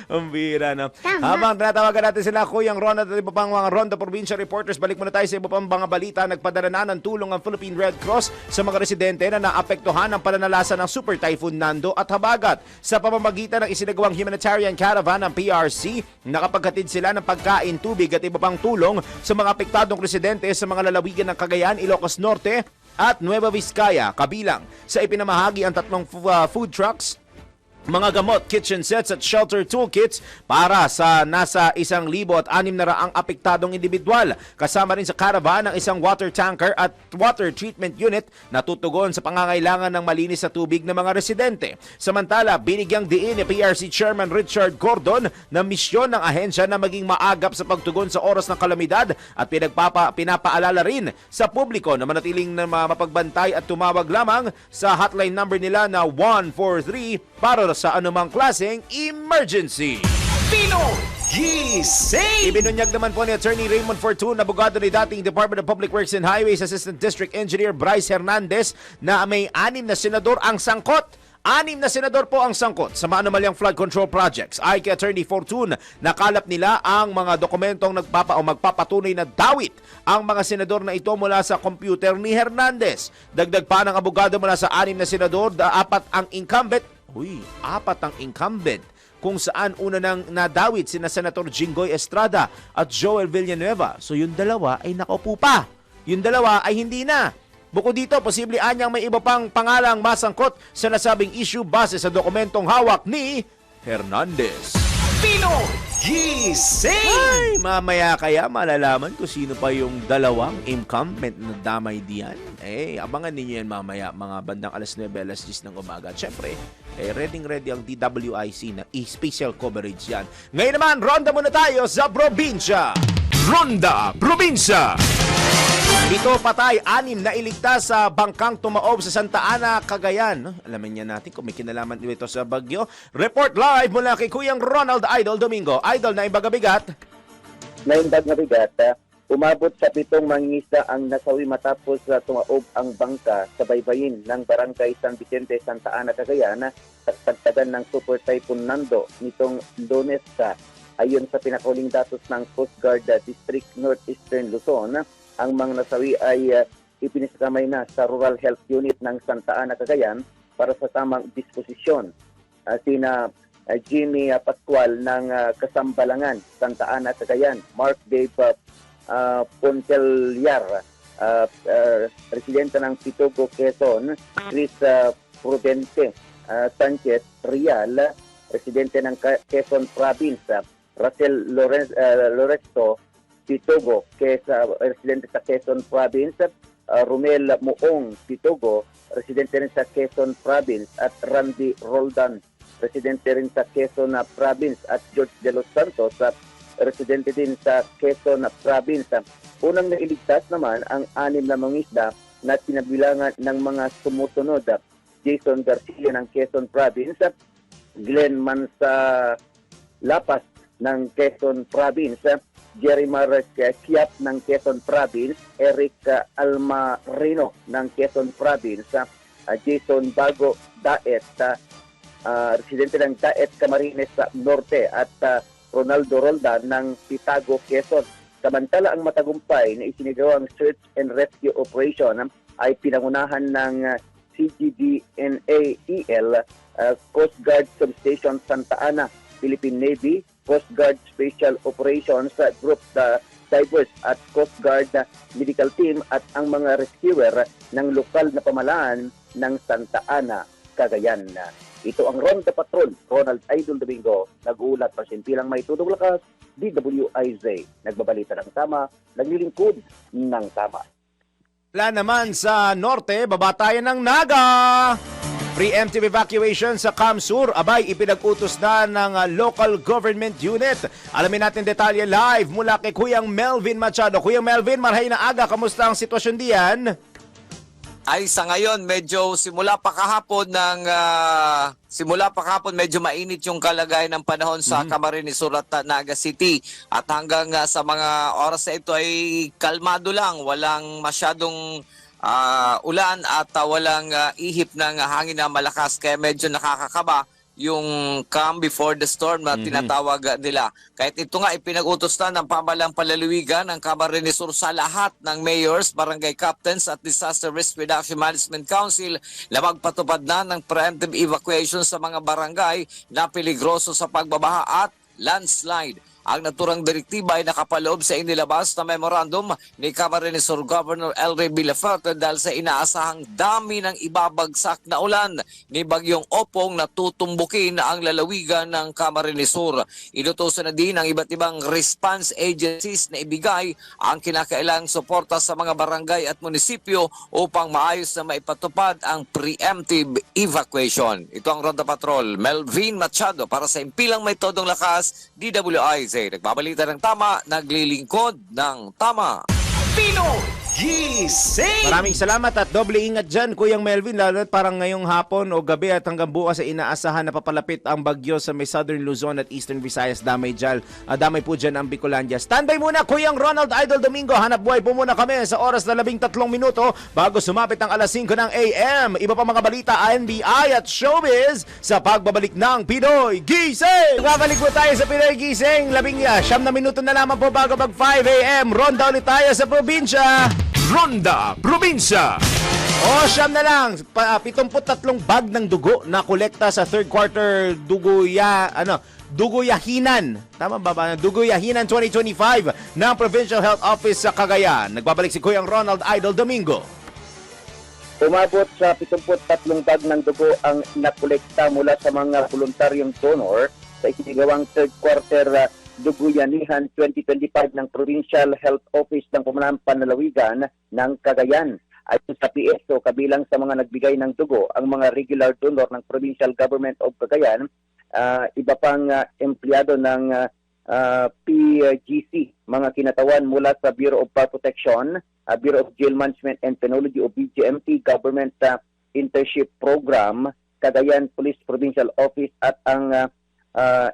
Ang bira, no? Habang tinatawagan natin sila, Kuyang Ronald at iba pang mga Ronda Provincia reporters, balik muna tayo sa iba pang mga balita. Nagpadala na ng tulong ang Philippine Red Cross sa mga residente na naapektuhan ng pananalasa ng Super Typhoon Nando at Habagat. Sa pamamagitan ng isinagawang humanitarian caravan ng PRC, nakapaghatid sila ng pagkain, tubig at iba pang tulong sa mga apektadong residente sa mga lalawigan ng Cagayan, Ilocos Norte at Nueva Vizcaya. Kabilang sa ipinamahagi ang 3 food trucks, mga gamot, kitchen sets at shelter toolkits para sa nasa 1,600 apektadong individual. Kasama rin sa caravan ang isang water tanker at water treatment unit na tutugon sa pangangailangan ng malinis na tubig ng mga residente. Samantala, binigyang diin ni PRC Chairman Richard Gordon na misyon ng ahensya na maging maagap sa pagtugon sa oras ng kalamidad at pinapaalala rin sa publiko na manatiling na mapagbantay at tumawag lamang sa hotline number nila na 143 para sa anumang klaseng emergency. Pinoy Gising! Ibinunyag naman po ni Attorney Raymond Fortun, abogado ni dating Department of Public Works and Highways Assistant District Engineer Bryce Hernandez, na may 6 na senador ang sangkot. 6 na senador po ang sangkot sa maanumalyang flood control projects. Ay kay Attorney Fortun, nakalap nila ang mga dokumentong magpapatunay na dawit ang mga senador na ito mula sa computer ni Hernandez. Dagdag pa ng abogado mula sa 6 na senador, 4 ang incumbent, 4 ang incumbent, kung saan una nang nadawit sina Senator Jinggoy Estrada at Joel Villanueva. So yung dalawa ay nakaupo pa. Yung dalawa ay hindi na. Bukod dito, posible anyang may iba pang pangalang masangkot sa nasabing issue base sa dokumentong hawak ni Hernandez. Pinoy Gising! Ay, mamaya kaya malalaman kung sino pa yung dalawang incumbent na damay diyan. Abangan ninyo yan mamaya, mga bandang alas 9, alas 10 ng umaga. At syempre, ready ang DWIC na special coverage yan. Ngayon naman, ronda muna tayo sa probinsya. Ronda Probinsya! Ito patay, 6 na iligtas sa bangkang tumaob sa Santa Ana, Cagayan. Alamin niya natin kung may kinalaman ito sa bagyo. Report live mula kay Kuyang Ronald Idol Domingo. Idol, na ibagabigat. Naimbag na bigat, umabot sa 7 mangingisda ang nasawi matapos tumaob ang bangka sa baybayin ng Barangay San Vicente, Santa Ana, Cagayan sa tagtagan ng Super Typhoon Nando nitong Lunes. Ayon sa pinakahuling datos ng Coast Guard District Northeastern Luzon, ang mga nasawi ay ipinisamay na sa Rural Health Unit ng Santa Ana, Cagayan para sa tamang disposisyon. Sina Jimmy Pascual ng Kasambalangan, Santa Ana, Cagayan, Mark Dave Pontelyar, residente ng Pitugo, Quezon, Chris Prudente Sanchez Rial, residente ng Quezon Province, Russell Loresto Pitugo, residente sa Quezon Province, Romel Muong Pitugo, residente rin sa Quezon Province, at Randy Roldan, residente rin sa Quezon Province, at George de los Santos, residente din sa Quezon Province. Unang nailigtas naman ang 6 na mangisda na sinabilangan ng mga sumusunod: Jason Garcia ng Quezon Province, Glenn Mansa Lapas ng Quezon Province, Jerry Mar Kiap ng Quezon Province, Eric Almarino ng Quezon Province, Jason Bago Daet, residente ng Daet Camarines Norte, at Ronaldo Roldan ng Pitago, Quezon. Samantala, ang matagumpay na isinagawang search and rescue operation ay pinangunahan ng CGDNAEL, Coast Guard Substation Santa Ana, Philippine Navy, Coast Guard Special Operations Group Divers at Coast Guard Medical Team at ang mga rescuer ng lokal na pamalaan ng Santa Ana, Cagayan. Ito ang Ronda Patrol, Ronald Idol Domingo, nag-uulat, pasimpilang may tudong lakas, DWIZ. Nagbabalita ng tama, naglilingkod ng tama. Wala naman sa norte, babatayan ng Naga. Preemptive evacuation sa Kamsur, abay ipinag-utos na ng local government unit. Alamin natin detalye live mula kay Kuyang Melvin Machado. Kuyang Melvin, marhay na aga, kamusta ang sitwasyon diyan? Ay sa ngayon medyo simula pa kahapon medyo mainit yung kalagayan ng panahon sa Camarines Sur at Naga City at hanggang sa mga oras na ito ay kalmado lang, walang masyadong ulan at walang ihip ng hangin na malakas kaya medyo nakakakaba yung calm before the storm na tinatawag nila. Kahit ito nga ipinag-utos na ng pamahalang palalawigan ng Camarines Sur sa lahat ng mayors, barangay captains at Disaster Risk Reduction Management Council na magpatupad na ng preemptive evacuation sa mga barangay na peligroso sa pagbabaha at landslide. Ang naturang direktiba ay nakapaloob sa inilabas na memorandum ni Camarines Sur Governor El Rey Villaferte dahil sa inaasahang dami ng ibabagsak na ulan ni Bagyong Opong na tutumbukin ang lalawigan ng Camarines Sur. Inutusan na din ang iba't ibang response agencies na ibigay ang kinakailangang suporta sa mga barangay at munisipyo upang maayos na maipatupad ang preemptive evacuation. Ito ang Ronda Patrol, Melvin Machado para sa Impilang May Todong Lakas, DWIZ. Nagbabalita ng tama, naglilingkod ng tama. Maraming salamat at doble ingat dyan, Kuyang Melvin, lalo parang ngayong hapon o gabi at hanggang bukas ay inaasahan na papalapit ang bagyo sa may Southern Luzon at Eastern Visayas. Damay po dyan ang Bicolandia. Standby muna, Kuyang Ronald Idol Domingo. Hanap buhay po muna kami sa oras na 13 minuto bago sumapit ang alas 5 ng AM. Iba pa mga balita, NBI at showbiz sa pagbabalik ng Pinoy Gising. Babalik po tayo sa Pinoy Gising. 19 na minuto na lamang po bago mag 5 AM. Ronda ulit tayo sa probinsya. Ronda Probinsya. Siyam na lang, 73 bag ng dugo na kolekta sa third quarter Duguyahinan. Tama ba ba? Duguyahinan 2025 ng Provincial Health Office sa Cagayan. Nagbabalik si Kuyang Ronald Idol Domingo. Umabot sa 73 bag ng dugo ang nakolekta mula sa mga voluntaryong donor sa isinagawang third quarter Duguyanihan 2025 ng Provincial Health Office ng Pamahalaan Panlalawigan ng Cagayan. Ayon sa PSO, kabilang sa mga nagbigay ng dugo ang mga regular donor ng Provincial Government of Cagayan, iba pang empleyado ng PGC, mga kinatawan mula sa Bureau of Fire Protection, Bureau of Jail Management and Penology o BJMP, Government Internship Program, Cagayan Police Provincial Office at ang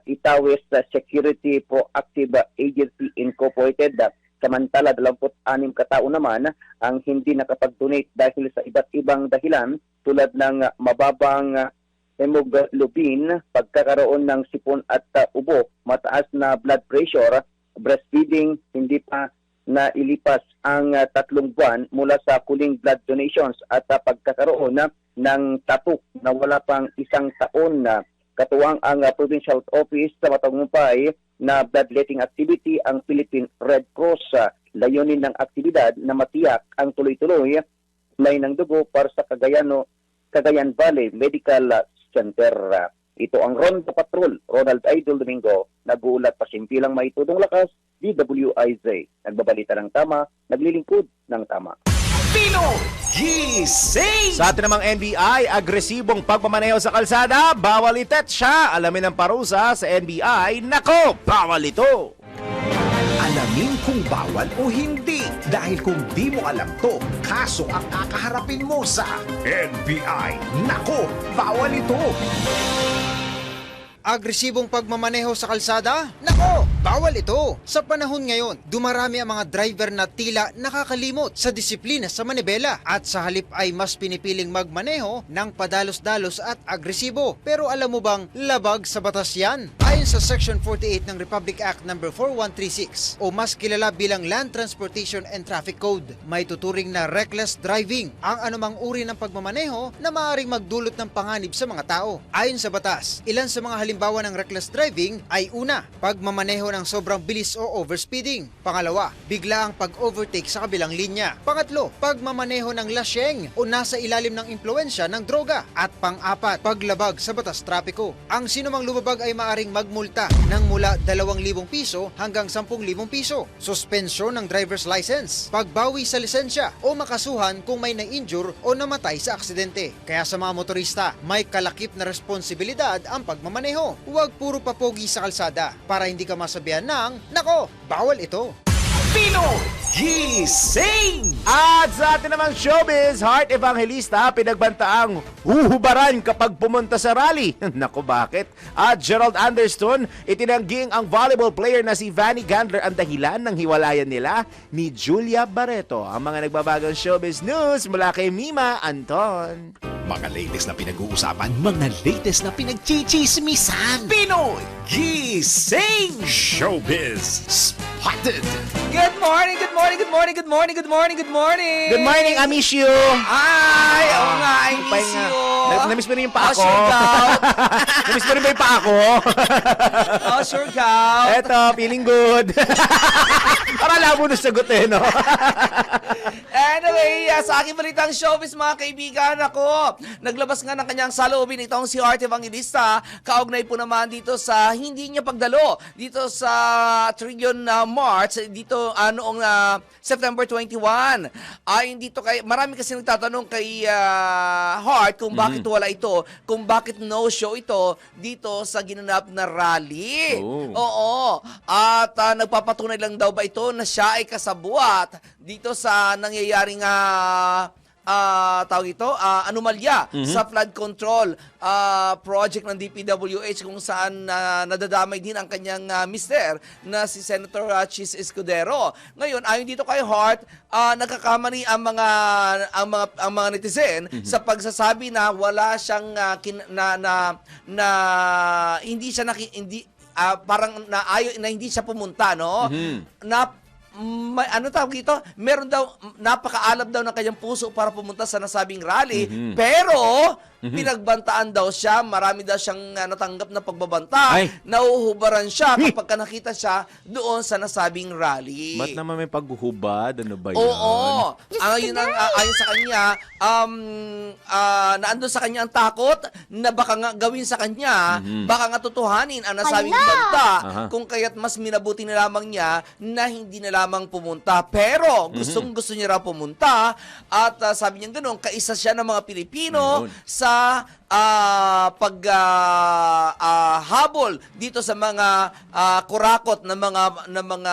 Itawes Security Proactive Agency Incorporated. Samantala, 26 katao naman ang hindi nakapag-donate dahil sa iba't ibang dahilan tulad ng mababang hemoglobin, pagkakaroon ng sipon at ubo, mataas na blood pressure, breastfeeding, hindi pa nailipas ang 3 buwan mula sa huling blood donations at pagkakaroon ng tattoo na wala pang 1 taon na. Katuwang ang Provincial Office sa matagumpay na bloodletting activity ang Philippine Red Cross. Layunin ng aktibidad na matiyak ang tuloy-tuloy may ng dugo para sa Cagayan Valley Medical Center. Ito ang Ronda Patrol, Ronald Idol Domingo, nag-uulat pa Impilang May Todong Lakas, DWIZ. Nagbabalita ng tama, naglilingkod ng tama. Sa atin namang NBI, agresibong pagmamaneho sa kalsada, bawal itet siya. Alamin ang parusa sa NBI, nako, bawal ito. Alamin kung bawal o hindi. Dahil kung di mo alam to, kaso ang kakaharapin mo sa NBI. Nako, bawal ito. Agresibong pagmamaneho sa kalsada? Nako, bawal ito! Sa panahon ngayon, dumarami ang mga driver na tila nakakalimot sa disiplina sa manibela at sa halip ay mas pinipiling magmaneho ng padalos-dalos at agresibo. Pero alam mo bang labag sa batas yan? Ayon sa Section 48 ng Republic Act No. 4136 o mas kilala bilang Land Transportation and Traffic Code, may tuturing na reckless driving ang anumang uri ng pagmamaneho na maaaring magdulot ng panganib sa mga tao. Ayon sa batas, ilan sa mga halimbawa ng reckless driving ay una, pagmamaneho ng ng sobrang bilis o overspeeding. Pangalawa, bigla ang pag-overtake sa kabilang linya. Pangatlo, pagmamaneho ng lasyeng o nasa ilalim ng impluensya ng droga. At pang-apat, paglabag sa batas trapiko. Ang sinumang lumabag ay maaring magmulta ng mula 2,000 piso hanggang 10,000 piso. Suspensyon ng driver's license, pagbawi sa lisensya o makasuhan kung may na-injure o namatay sa aksidente. Kaya sa mga motorista, may kalakip na responsibilidad ang pagmamaneho. Huwag puro papogi sa kalsada para hindi ka masabihan ng, nako, bawal ito. Pinoy Gising! At sa atin namang showbiz, Heart Evangelista, pinagbantaang huhubaran kapag pumunta sa rally. Naku, bakit? At Gerald Anderson, itinangging ang volleyball player na si Vanny Gandler ang dahilan ng hiwalayan nila ni Julia Barreto. Ang mga nagbabagang showbiz news mula kay Mima Anton. Mga latest na pinag-uusapan, mga latest na pinagchichismisan. Pinoy Gising! Showbiz Spotted! Good morning, good morning, good morning, good morning, good morning, good morning. Good morning, I miss you. Ay, oo nga, I miss Pahinga. you. Namiss mo rin yung paa ko. Sure, Gout. Namiss mo rin ba yung paa ko? Oh, sure, Gout. Eto, feeling good. Para labo na sagot no? Anyway, sa aking balitang showbiz mga kaibigan, ako, naglabas nga ng kanyang saloobin itong si Heart Evangelista, kaugnay po naman dito sa hindi niya pagdalo dito sa Trillion March, dito noong September 21. Ayon dito kay, marami kasi nagtatanong kay Heart kung bakit wala ito, kung bakit no show ito dito sa ginanap na rally. Oo. At nagpapatunay lang daw ba ito na siya ay kasabuat dito sa nangyayaring tawag ito, anomalya sa flood control project ng DPWH kung saan nadadamay din ang kanyang mister na si Senator Chis Escudero. Ngayon, ayon dito kay Heart, nagkakamali ang mga netizen sa pagsasabi na wala siyang hindi siya parang na hindi siya pumunta, no? Ano tawag dito? Meron daw, napakaalab daw ng kanyang puso para pumunta sa nasabing rally, pero pinagbantaan daw siya, marami daw siyang natanggap na pagbabanta, nauhubaran siya kapag nakita siya doon sa nasabing rally. Ba't naman may paghuhubad? Ano ba yun? Oo. Ayon sa kanya, naandun sa kanya ang takot na baka nga gawin sa kanya, baka nga tutuhanin ang nasabing banta, kung kaya't mas minabuti na lamang niya na hindi na lamang pumunta. Pero gusto niya raw pumunta at sabi niya gano'n, kaisa siya ng mga Pilipino sa habol dito sa mga kurakot ng mga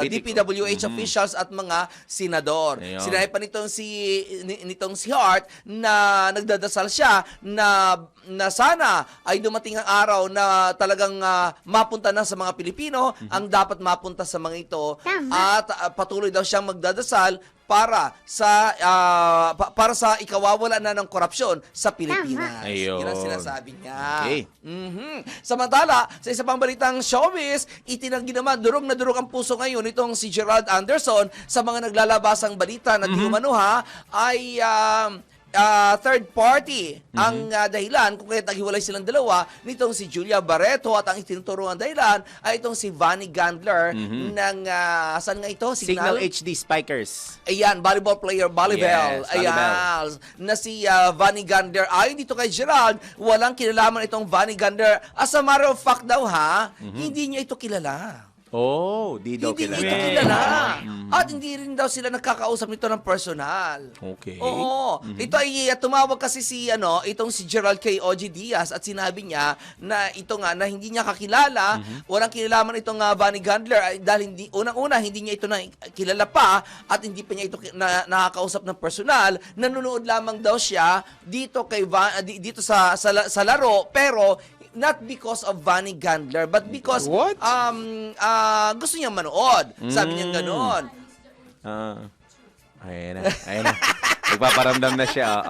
DPWH officials at mga senador. Sinabi pa nitong si Heart na nagdadasal siya na sana ay dumating ang araw na talagang mapunta na sa mga Pilipino ang dapat mapunta sa mga ito. At patuloy daw siyang magdadasal para sa ikawawala na ng korupsyon sa Pilipinas. Yun ang sinasabi niya. Samantala, sa isa pang balitang showbiz, itinanggi naman durog na durog ang puso ngayon itong si Gerald Anderson sa mga naglalabasang balita na di umano ay third party ang dahilan kung kaya naghiwalay silang dalawa nitong si Julia Barreto, at ang itinuturong dahilan ay itong si Vanny Gandler ng saan nga ito? Signal HD Spikers. Ayan, volleyball player, volleyball. Yes, ayan, na si Vanny Gandler. Ayon dito kay Gerald, walang kinalaman itong Vanny Gandler. As a matter of fact daw hindi niya ito kilala. Di daw kilala. Hindi ito kilala. At hindi rin daw sila nagkakausap nito ng personal. Okay. Oo. Ito ay tumawag kasi itong si Gerald kay OG Diaz at sinabi niya na ito nga na hindi niya kakilala, walang kinalaman itong Vanny Gandler dahil unang-una hindi niya ito na kilala pa at hindi pa niya ito nakakausap ng personal. Nanonood lamang daw siya dito dito sa laro, pero not because of Vanny Gandler, but because gusto niya manood. Sabi niya gano'n. Ayan na. Nagpaparamdam na siya.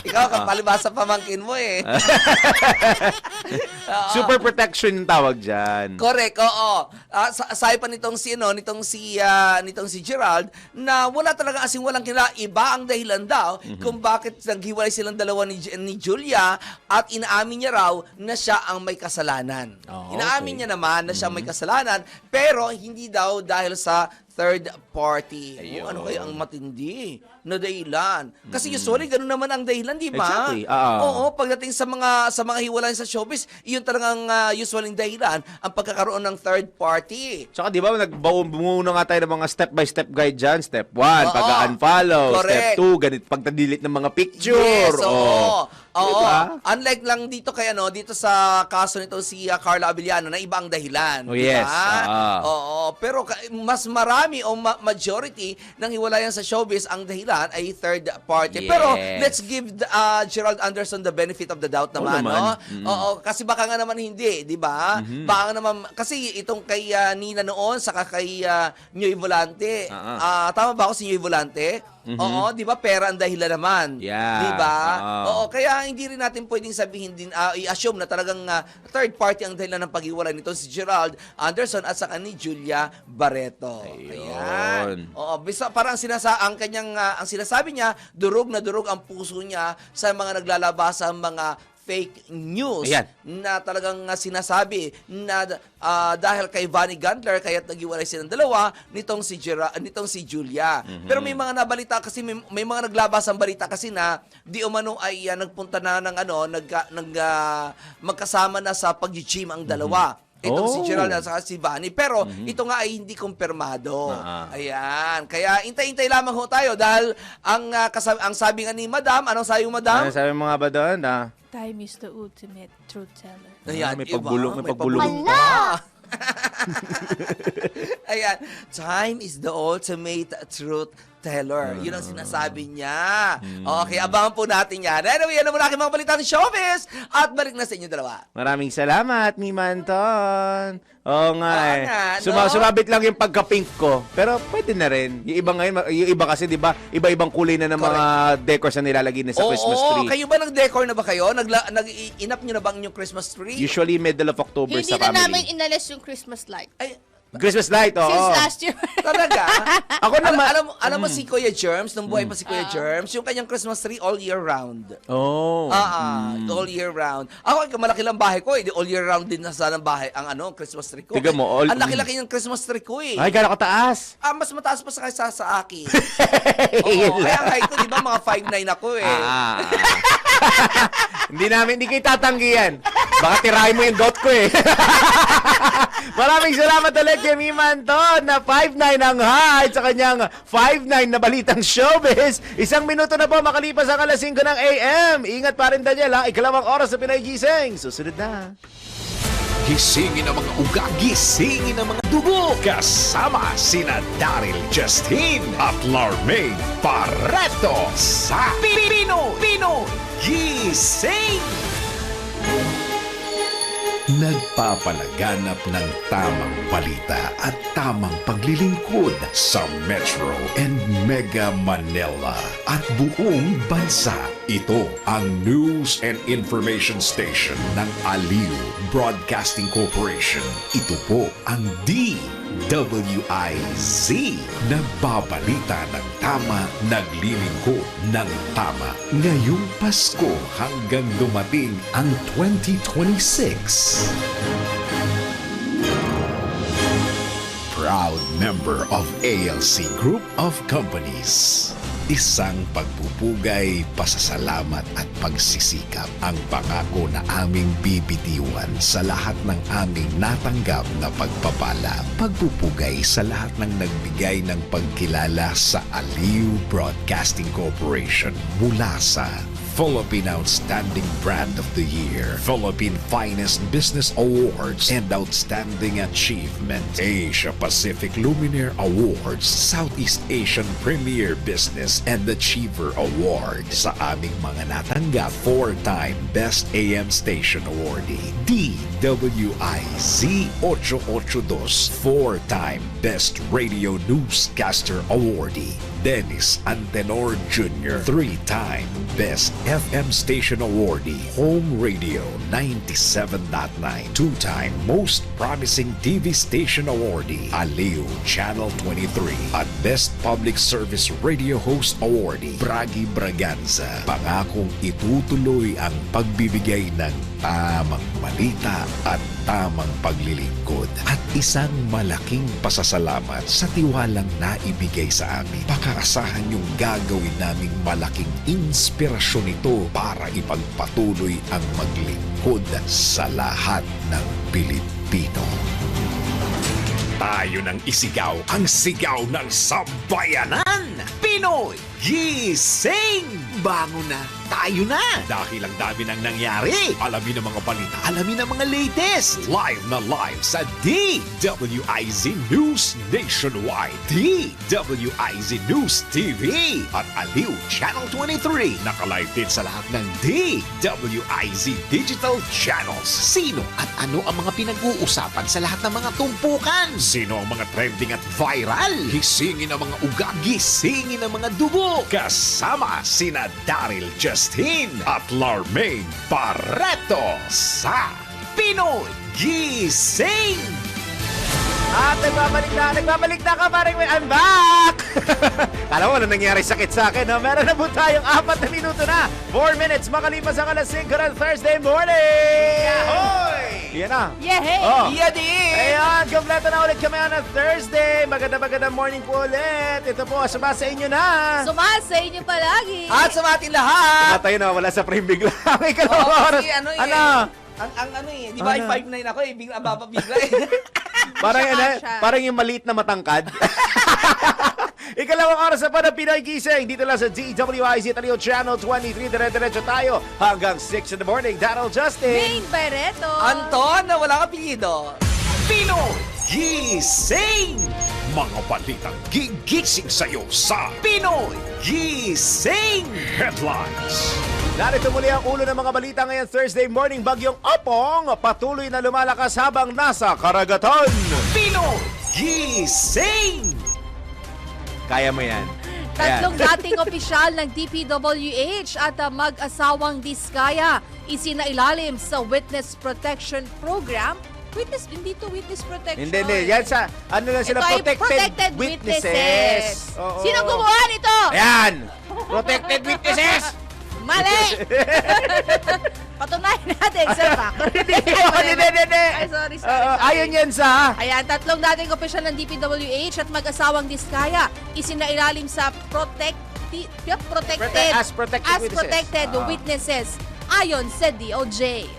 Ikaw, kapalibasa pamangkin mo eh. Super protection yung tawag dyan. Correct, oo. Sabi pa nitong si Gerald na wala talaga asing walang kilala. Iba ang dahilan daw kung bakit naghiwalay silang dalawa ni Julia at inaamin niya raw na siya ang may kasalanan. Inaamin niya naman na siya ang may kasalanan pero hindi daw dahil sa third party. Ano kaya ang matindi na dahilan? Kasi usually ganun naman ang dahilan, di ba? Exactly. Oo, pagdating sa mga hiwalayan sa showbiz, iyon talagang usually dahilan ang pagkakaroon ng third party. Tsaka di ba, nagbumuno nga tayo ng mga step-by-step guide dyan. Step 1, pag-unfollow. Correct. Step 2, ganit pagka-delete ng mga picture. Yes, oo. Oo. Diba? Unlike lang dito dito sa kaso nito si Carla Abellano na iba ang dahilan. Oh, diba? yes. Oo. Pero mas marami o majority ng hiwalayan sa showbiz ang dahilan ay third party. Yes. Pero let's give Gerald Anderson the benefit of the doubt naman. No? Oo. Kasi baka nga naman hindi. Di ba? Baka naman, kasi itong kay Nina noon saka kay Nyoy Volante. Tama ba ako si Nyoy Volante? Oo, 'di ba? Pera ang dahilan naman. Yeah. 'Di ba? Oo, kaya hindi rin natin pwedeng sabihin din i-assume na talagang third party ang dahilan ng paghiwalay nito si Gerald Anderson at saka ni Julia Barreto. Ayan. Oo, bisa parang ang sinasabi niya, durog na durog ang puso niya sa mga naglalabas sa mga fake news. Ayan. Na talagang sinasabi na dahil kay Vanny Gantler kaya't naghiwalay silang dalawa nitong si Julia. Pero may mga nabalita kasi may mga naglabas ang balita kasi na di umano ay nagpunta na ng magkasama na sa pag-gym ang dalawa. Itong si Gerald at saka si Vanny. Pero ito nga ay hindi kumpirmado. Ayan. Kaya intay-intay lamang ho tayo dahil ang sabi nga ni Madam, anong sabi mo, Madam? Ano sabi mo nga ba doon? Time is the ultimate truth teller. Ayan, may pagbulong pa. Ayan. Time is the ultimate truth teller. Yun ang sinasabi niya. Okay, abangan po natin yan. Anyway, yan na muna aking mga balita ng showbiz at balik na sa inyo dalawa. Maraming salamat, Mimanton. Oo nga Oo nga, no? Sumabit lang yung pagka-pink ko. Pero pwede na rin. Yung iba ngayon, yung iba kasi, di ba, iba-ibang kulay na ng mga decors na nilalagay na sa Christmas tree. Kayo ba nag-decor na ba kayo? Nag-inap nyo na ba ang inyong Christmas tree? Usually, middle of October Hindi sa na family. namin inalis yung Christmas light. Ay, Christmas light, oo. Since last year. talaga? Ako naman. Alam mo si Kuya Germs, nung buhay pa si Kuya Germs, yung kanyang Christmas tree all year round. Oh. All year round. Ako, malaki lang bahay ko, all year round din na sana bahay ang Christmas tree ko. Tiga mo, Ang laki-laki ng Christmas tree ko eh. Ay, gano'ng kataas. Mas mataas pa sa akin. Oo, kaya ang height ko, di ba, mga 5'9 ako eh. Hindi kayo tatanggi yan. Baka tirahin mo yung goat ko eh. Maraming salamat ulit kay Mimanton na 5'9 ang height sa kanyang 5'9 na balitang showbiz. 1 minuto na po makalipas ang alas 5 ng AM. Ingat pa rin, Daniel, ha? Ikalawang oras sa Pinay Gising. Susunod na. Gisingin ang mga ugat, gisingin ang mga dugo. Kasama sina Daryl Justin at Larmaine Barreto sa Pino Gising! Nagpapalaganap ng tamang balita at tamang paglilingkod sa Metro and Mega Manila at buong bansa. Ito ang News and Information Station ng Aliw Broadcasting Corporation. Ito po ang DWIZ. Nagbabalita ng tama, naglilingkod ng tama. Ngayong Pasko hanggang dumating ang 2026. Proud member of ALC Group of Companies. Isang pagpupugay, pasasalamat at pagsisikap ang pangako na aming bibitiwan sa lahat ng aming natanggap na pagpapala. Pagpupugay sa lahat ng nagbigay ng pagkilala sa Aliw Broadcasting Corporation mula sa Philippine Outstanding Brand of the Year, Philippine Finest Business Awards, and Outstanding Achievement, Asia Pacific Luminaire Awards, Southeast Asian Premier Business and Achiever Award. Sa aming mga natanggap, 4-time Best AM Station Awardee, DWIZ 882, 4-time Best Radio Newscaster Awardee, Dennis Antenor Jr., 3-time Best FM Station Awardee, Home Radio 97.9, 2-time Most Promising TV Station Awardee, Aliw Channel 23, at Best Public Service Radio Host Awardee, Bragi Braganza. Pangakong itutuloy ang pagbibigay ng tamang balita at tamang paglilingkod at isang malaking pasasalamat sa tiwalang naibigay sa amin. Pakaasahan yung gagawin naming malaking inspirasyon ito para ipagpatuloy ang maglingkod sa lahat ng Pilipino. Tayo nang isigaw ang sigaw ng sambayanan. Pinoy Gising! Bangon na! Tayo na! Dahil ang dami nang nangyari. Alamin ang mga balita. Alamin ang mga latest. Live na live sa DWIZ News Nationwide. DWIZ News TV. At Aliw Channel 23. Nakalive din sa lahat ng DWIZ Digital Channels. Sino at ano ang mga pinag-uusapan sa lahat ng mga tumpukan? Sino ang mga trending at viral? Gisingin ang mga uga. Gisingin ang mga dugo. Kasama sina Daryl Justin at Larmaine Barreto sa Pinoy Gising! At nagbabalik na ka, paring may I'm back! Kala mo, ano nangyari sakit sa akin, no? Meron na po tayong 4 na minuto na. 4 minutes makalipas ang alas 5 ng Thursday morning! Yahoy! Yan na. Yehey! Oh. Yadi! Ayan, kompleto na ulit kami on a Thursday. Magandang morning po ulit. Ito po, suma sa inyo na. Suma sa inyo palagi! At sa ating lahat! Tayo na, wala sa frame bigla. May kasi ano eh. Ano? Ang ano eh, di ba Ano? 5'9" ako eh, bigla bigla eh. Parang yung maliit na matangkad. Ikalawang oras na pa ng Pinoy Gising. Dito lang sa DWIZ Aliw Channel 23. Dire-diretso tayo hanggang 6 in the morning. Daryl Justin. Main Barreto! Anton, na walang apelyido. Pinoy Gising! Mga balitang gigising sa'yo sa Pinoy Gising Headlines. Narito muli ang ulo ng mga balita ngayon Thursday morning. Bagyong Opong patuloy na lumalakas habang nasa karagatan. Pinoy Gising! Kaya mo yan. Tatlong dating opisyal ng DPWH at mag-asawang Diskaya isinailalim sa Witness Protection Program. Hindi to witness protection. Hindi. Yan sa, ano lang sila, Ito ay protected witnesses. Oo. Sino gumawa nito? Ayan! Protected witnesses! Mali! Patunayan natin sa back. Hindi. Ay, sorry. Ayon yan sa... Ayan, tatlong dating opisyal ng DPWH at mag-asawang Diskaya isinailalim sa protected As protected witnesses ayon sa DOJ.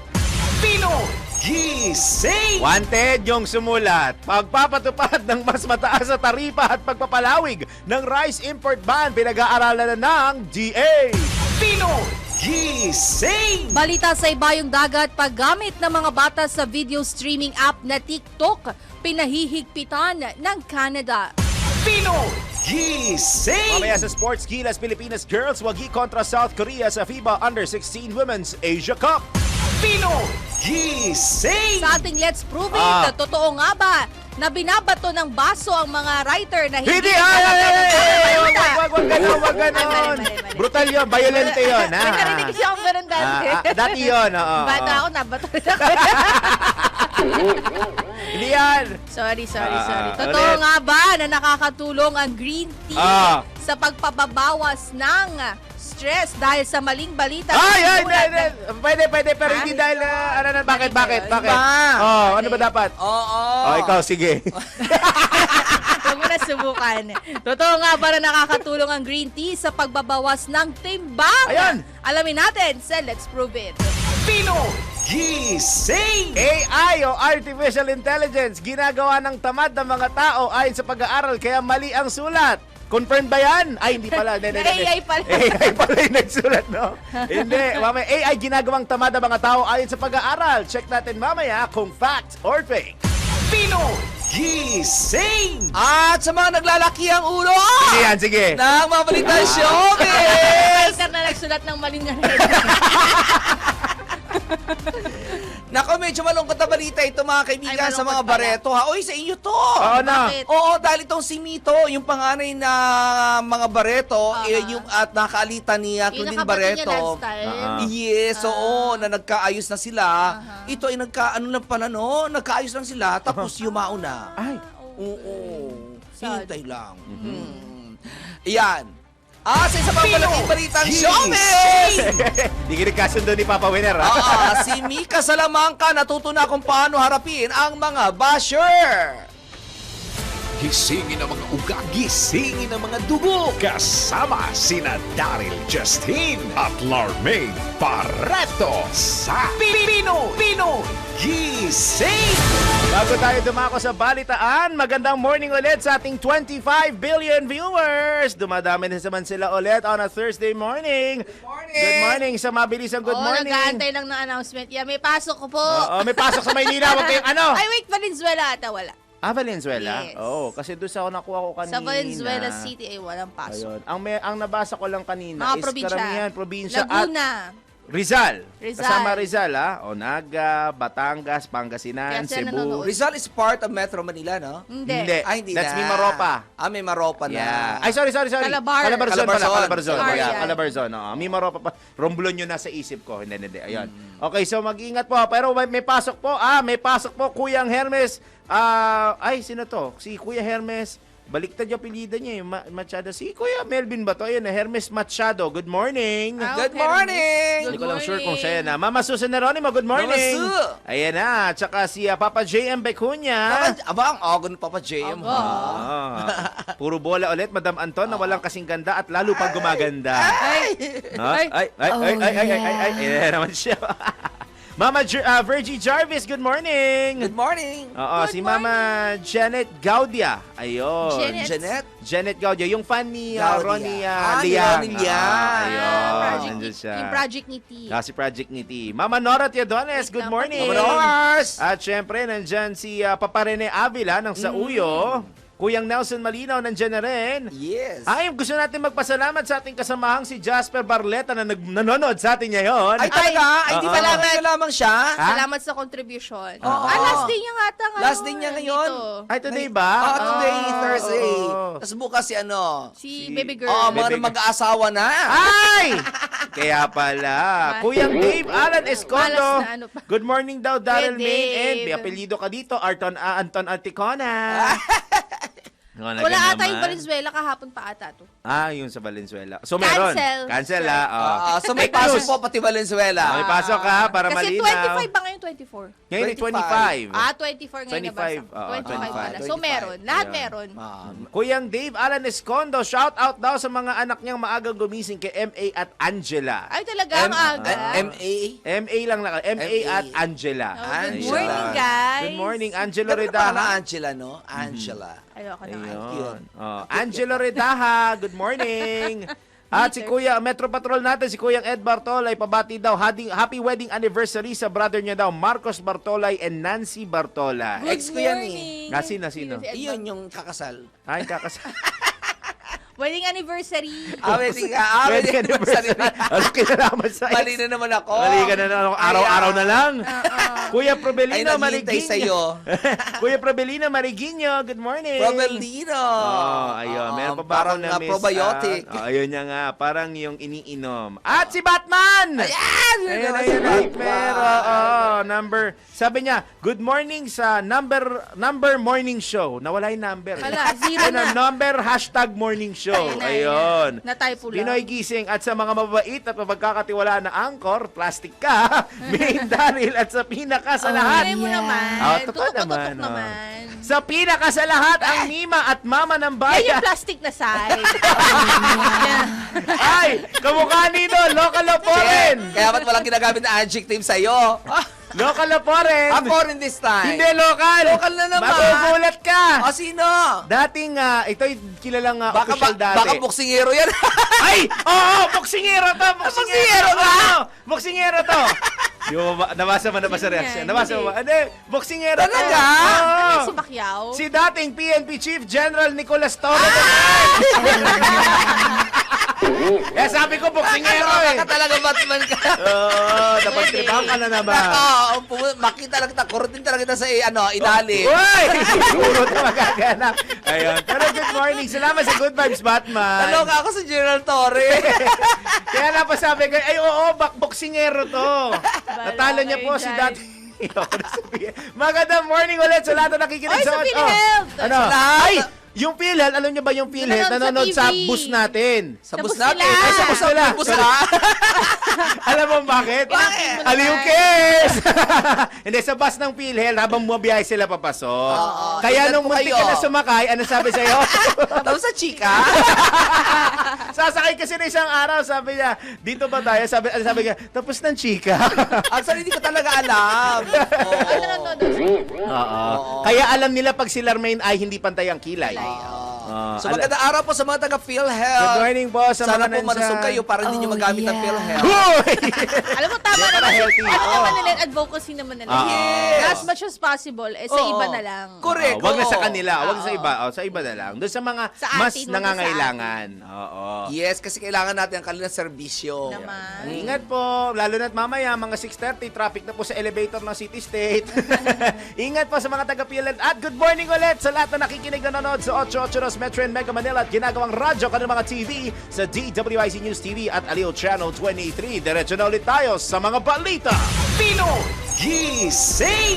Pinoy Gising! Wanted yung sumulat. Pagpapatupad ng mas mataas na taripa at pagpapalawig ng rice import ban pinag-aaralan na ng DA. Pinoy Gising! Balita sa ibayong dagat, paggamit ng mga bata sa video streaming app na TikTok, pinahihigpitan ng Canada. Pinoy Gising! Mamaya sa Sports Gilas, Pilipinas Girls wagi kontra South Korea sa FIBA Under-16 Women's Asia Cup. Pinoy Gising! Sa ating Let's Prove It, totoo nga ba na binabato ng baso ang mga writer na hindi... Wag ganon. Brutal yun, violente yun. May narinig siya akong ganun dati. Dati yun, oo. Bata ako, nabato rin ako. Hindi yan. Sorry. Totoo nga ba na nakakatulong ang green tea sa pagpapabawas ng stress dahil sa maling balita? Pwede, pero hindi dahil, bakit? Ano ba dapat? Ikaw, sige. Huwag mo na subukan. Totoo nga ba na nakakatulong ang green tea sa pagbabawas ng timbang? Ayan. Alamin natin sa Let's Prove It. Pinoy Gising! AI o Artificial Intelligence, ginagawa ng tamad ng mga tao ayon sa pag-aaral kaya mali ang sulat. Confirmed ba yan? Ay, hindi pala. AI pala. AI pala yung nagsulat, no? Hindi. Mamaya, AI ginagawang tamad ng mga tao ayon sa pag-aaral. Check natin mamaya kung fact or fake. Pinoy Gising! At sa mga naglalaki ang ulo Sige yan, sige. ng mga balita showbiz! Writer na nagsulat ng maling Nako, medyo malungkot na balita ito mga kaibigan Ay, sa mga malungkot pala. Bareto ha. Oy, sa inyo to. Oo na. Bakit? Oo, dahil itong si Mito, yung panganay na mga Bareto, yung at nakaalita ni Yung Claudine nakapatid niya Bareto. dance style. Yes, oo, na nagkaayos na sila. Ito ay ano lang pala, no? Nagkaayos lang sila, tapos yumao na. Ay. Oo. Sad. Hintay lang. Yan. Sa isa pang malaking balitang showbiz! Di kinagkasundo ni Papa Winner, ha? Si Mika Salamanca natuto na kung paano harapin ang mga basher. Gisingin ang mga ugat, gisingin ang mga dugo. Kasama sina Daryl Justin at Larmaine Barreto sa Pinoy Gising! Bago tayo dumako sa balitaan, magandang morning ulit sa ating 25 billion viewers. Dumadami na naman sila ulit on a Thursday morning. Good morning sa mabilisang good morning. Nag-aantay lang ng announcement. Yeah, may pasok ko po. Oo, may pasok sa Maynila. Wag kayong ano? Ay, wait, Valenzuela ata wala. Valenzuela? Yes. Oo, kasi doon sa nakuha ko kanina. Sa Valenzuela City ay walang pasok. Ayun. Ang nabasa ko lang kanina Mga is probinsya. karamihan probinsya Laguna. at Rizal. Rizal. Kasama Rizal, ha? Naga, Batangas, Pangasinan, Kaya sila Cebu. nanonood. Rizal is part of Metro Manila, no? Hindi. Ay, hindi That's na. Mimaropa. May Maropa na. Yeah. Ay, sorry. Calabar. Calabarzon pala. Calabarzon. Calabarzon. Sorry, Yeah, yan. Calabarzon. Mimaropa pa. Romblon yun nasa isip ko. Hindi. Ayun. Okay, so mag-ingat po. Pero may pasok po. May pasok po. Kuyang Hermes. Sino to? Si Kuya Hermes. Baliktad yung apelyido niya. Machado. Si Kuya Melvin ba to? Ayun, Hermes Machado. Good morning. Good morning! Hindi ko lang sure kung siya yan. Mama Susan Neronimo, good morning. Mama Su. Ayan na. Tsaka si Papa JM Becuña. Ang agon Papa JM. Puro bola ulit, Madam Anton, na walang kasing ganda at lalo pang gumaganda. Ay. Ayan naman siya. Mama Virgie Jarvis, good morning. Good morning. Oo, si Mama Janet Gaudia. Ayun. Janet Gaudia, yung fan ni Ronnie Liang. Ronnie Liang. Ayun, nandun siya. Yung Project ni T. Si Project ni T. Mama Nora Teodones, good morning. Mama Nors. At syempre, nandyan si Papa Rene Avila ng Sauyo. Kuyang Nelson Malinaw, nandyan na rin. Yes. Gusto natin magpasalamat sa ating kasamahang si Jasper Barleta na nanonood sa atin ngayon. Ay, talaga? Ay, di ba lamang siya? Salamat sa contribution. Oo. Last day niya nga ata ngayon. Last day niya ngayon. Dito. Ay, today ba? Today, Thursday. Oo. Tapos bukas si ano? Si Baby Girl. Mga mag-aasawa na. Ay! Kaya pala. Kuyang Dave Alan Escondo. Malas na ano pa. Good morning daw, Daryl Hey, Main. And Dave. may apelyido ka dito, Anton Anticona. Wala ata yung Valenzuela kahapon pa ata to. Yung sa Valenzuela. So meron. Cancel So may pasok po pati Valenzuela. May pasok ka para Kasi malinaw. 25 ba ngayon 24? Ngayon ay 25. 24 ngayon nabasa. 25 pala. So meron. Lahat meron. Kuyang Dave Alan Escondo, shout out daw sa mga anak niyang maagang gumising kay MA at Angela. Ay talaga ang aga. MA lang lang. MA at Angela. Good morning, guys. Good morning, Angelo Ganda Redaha. pala Angela, no? Angela. Ayoko na. Ayun. Angelo Redaha, good morning. At si Kuya Metro Patrol natin, si Kuyang Ed Bartolay, pabati daw happy wedding anniversary sa brother niya daw, Marcos Bartolay and Nancy Bartolay. Ex ko yan eh. Sino? Iyon yung kakasal. Ay, kakasal. Wedding anniversary. Wedding anniversary. Ano kinalaman sa Mali na naman ako. Mali ka na naman. Araw-araw na lang. Kuya Ay, Probelino naghihintay Mariginyo. sa'yo. Kuya Probelino Mariginyo, good morning. Probelino. Ayun. Meron pa ba parang ako na miss? probiotic. Ayun niya nga. Parang yung iniinom. At si Batman! Ayan! Ayun. Number. Sabi niya, good morning sa number morning show. Nawala yung number. Wala, zero na. Number #morning show. Ayun. Na-typo lang. Pinoy Gising at sa mga mababait at mapagkakatiwalaan na angkor, plastic ka, main Daryl at sa pinaka sa lahat. Mo naman. Totoo Tutok-tutok naman. naman. Sa pinaka sa lahat, ang Mima at Mama ng Yan Bayan. yung plastic na side. Ay, kamukha nito, local po rin. Kaya ba't walang ginagamit na adjective sa'yo? Local po rin. Ako rin this time. Hindi local. Local na naman. Magugulat ka. O sino? Dating, ito'y kilalang official dati. Baka buksingero yan. Ay! Oo! Boksingero to! Boksingero to! Boksingero to! Yung nabasa mo na ba sa reaction? Nabasa mo ba? Hindi! Boksingero to! Talaga? Oo. Si Pacquiao. Si dating PNP Chief General Nicolas Torres. Kaya sabi ko, boksingero eh. Ka talaga, Batman ka. Oo, dapat tripahan ka na naman. Makita lang kita, kurutin talaga kita sa ilalim. Uy! Siguro na magaganap. Ayun. Pero good morning. Salamat sa Good Vibes, Batman. Taloka ako sa General Torre. Kaya napasabi ko, ay oo, boksingero to. Natalo niya po si dati. Magandang morning ulit sa lahat na nakikinig Sa PhilHealth! Ano? Ay! Yung PhilHealth, alam niyo ba yung PhilHealth? Nanonood Nanonood sa sa TV. bus natin. Sa bus bus natin. nila. Ay, sa bus nila. Bus nila. Alam mo bakit? Aliw kes! Hindi, sa bus ng PhilHealth, habang bumabiyahe sila papasok. Kaya nung muntik ka na sumakay, ano sabi sa'yo? Tapos sa chika. Sasakay kasi na isang araw, sabi niya, dito ba tayo? Sabi niya, tapos ng chika. Actually, hindi ko talaga alam. Oo. Kaya alam nila pag si Larmaine ay hindi pantay ang kilay. So magandang araw po sa mga taga PhilHealth. Good morning po sa Sana mga po manusog kayo para hindi nyo magamit ang PhilHealth. Alam mo, tama Para naman. healthy. Ano naman nila, advocacy naman nila. Yes. As much as possible, sa iba na lang. Correct. Wag na sa oo. kanila, wag sa iba. Sa iba na lang. Doon sa mga Sa mas atin, wag na sa nangangailangan. Oo. Yes, kasi kailangan natin ang kanilang serbisyo. Naman. Ingat po, lalo na't mamaya, mga 6:30, traffic na po sa elevator ng City State. Ingat po sa mga taga-PhilHealth. At good morning ulit sa lahat na nakikinig na nanonood sa 882 Metro and Mega Manila at ginagawang radyo kanilang mga TV sa DWIZ News TV at Aliw Channel 23. Diretso na ulit tayo sa mga balita. Gising!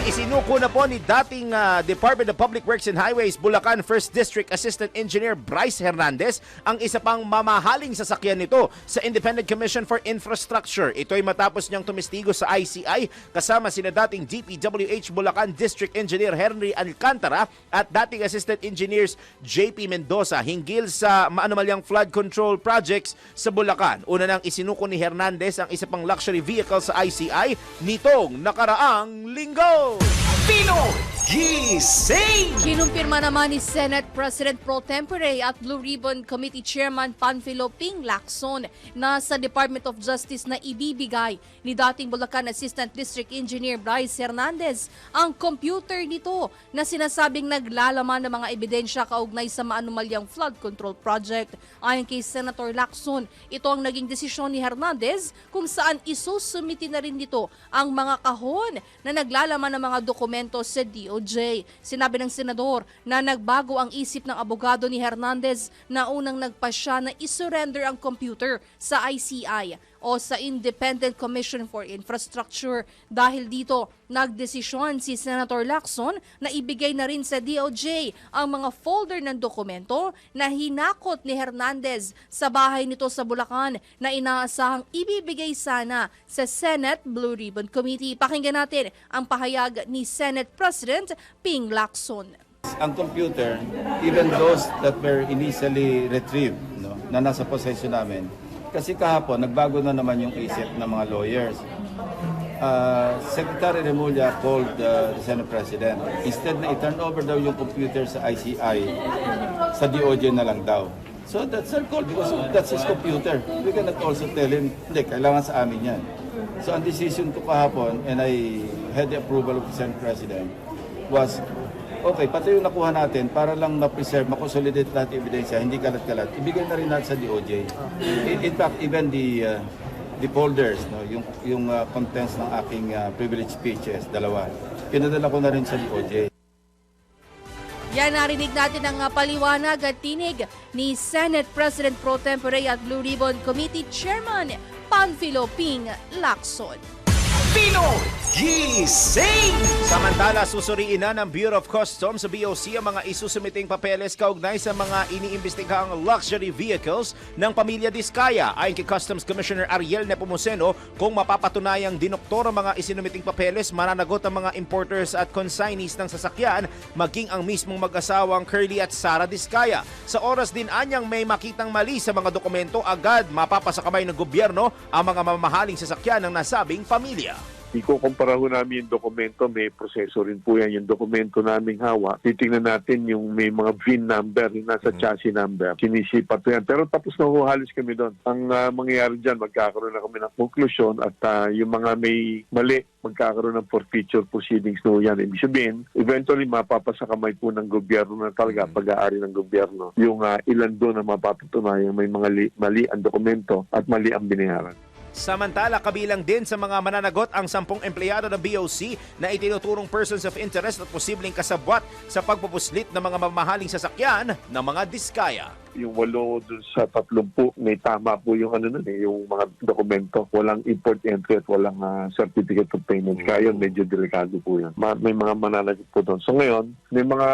Isinuko na po ni dating Department of Public Works and Highways Bulacan 1st District Assistant Engineer Bryce Hernandez ang isa pang mamahaling sasakyan nito sa Independent Commission for Infrastructure. Ito ay matapos niyang tumistigo sa ICI kasama sina dating DPWH Bulacan District Engineer Henry Alcantara at dating Assistant Engineers JP Mendoza hinggil sa maanumalyang flood control projects sa Bulacan. Una nang isinuko ni Hernandez ang isa pang luxury vehicle sa ICI nitong nakaraang linggo. Gising! Kinumpirma naman ni Senate President Pro Tempore at Blue Ribbon Committee Chairman Panfilo Ping Lacson na sa Department of Justice na ibibigay ni dating Bulacan Assistant District Engineer Bryce Hernandez ang computer nito na sinasabing naglalaman ng mga ebidensya kaugnay sa maanumalyang flood control project. Ayon kay Senator Lacson, ito ang naging desisyon ni Hernandez kung saan isusumiti na rin dito ang mga kahon na naglalaman ng mga dokumento sa DOJ. Sinabi ng senador na nagbago ang isip ng abogado ni Hernandez na unang nagpasya na isurrender ang computer sa ICI o sa Independent Commission for Infrastructure. Dahil dito, nagdesisyon si Senator Lacson na ibigay na rin sa DOJ ang mga folder ng dokumento na hinakot ni Hernandez sa bahay nito sa Bulacan na inaasahang ibibigay sana sa Senate Blue Ribbon Committee. Pakinggan natin ang pahayag ni Senate President Ping Lacson. Ang computer, even those that were initially retrieved, na nasa possession namin, kasi kahapon, nagbago na naman yung isip ng mga lawyers. Secretary Remulla called the Senate President. Instead na i-turn over daw yung computer sa ICI, sa DOJ na lang daw. So that's our call because that's his computer. We cannot also tell him, hindi, kailangan sa amin yan. So ang decision ko kahapon, and I had the approval of the Senate President, was, okay, pati yung nakuha natin para lang ma-preserve, ma-consolidate lahat yung ebidensya, hindi kalat-kalat. Ibigay na rin natin sa DOJ. In fact, even the folders, yung contents ng aking privilege speeches, dalawa, pinadala ko na rin sa DOJ. Yan, narinig natin ang paliwanag at tinig ni Senate President Pro Tempore at Blue Ribbon Committee Chairman Panfilo Ping Lacson. Gising! Samantala, susuriin na ng Bureau of Customs sa BOC ang mga isusumiting papeles kaugnay sa mga iniimbestigahang luxury vehicles ng pamilya Diskaya. Ayon kay Customs Commissioner Ariel Nepomuceno, kung mapapatunayang dinoktor ang mga isinumiting papeles, mananagot ang mga importers at consignees ng sasakyan, maging ang mismong mag-asawang Curly at Sara Diskaya. Sa oras din anyang may makitang mali sa mga dokumento, agad mapapasakamay ng gobyerno ang mga mamahaling sasakyan ng nasabing pamilya. ikukumpara ho namin yung dokumento, may proseso rin po yan. Yung dokumento naming hawak, titingnan natin yung may mga VIN number, yung nasa chassis number. Sinisipat po yan. Pero tapos na ho halos kami doon. Ang mangyayari dyan, magkakaroon na kami ng konklusyon at yung mga may mali, magkakaroon ng forfeiture proceedings no yan. Ibig sabihin, eventually mapapasakamay po ng gobyerno na talaga, pag-aari ng gobyerno. Yung ilan doon na mapapatunayan may mga mali ang dokumento at mali ang binayaran. Samantala, kabilang din sa mga mananagot ang 10 empleyado ng BOC na itinuturong persons of interest at posibleng kasabwat sa pagpupuslit ng mga mamahaling sasakyan ng mga diskaya. Yung 8 dun sa 30, may tama po yung yung mga dokumento. Walang import entry at walang certificate of payment. Kaya yun, medyo delikado po yan. May mga mananagot po doon. So ngayon, may mga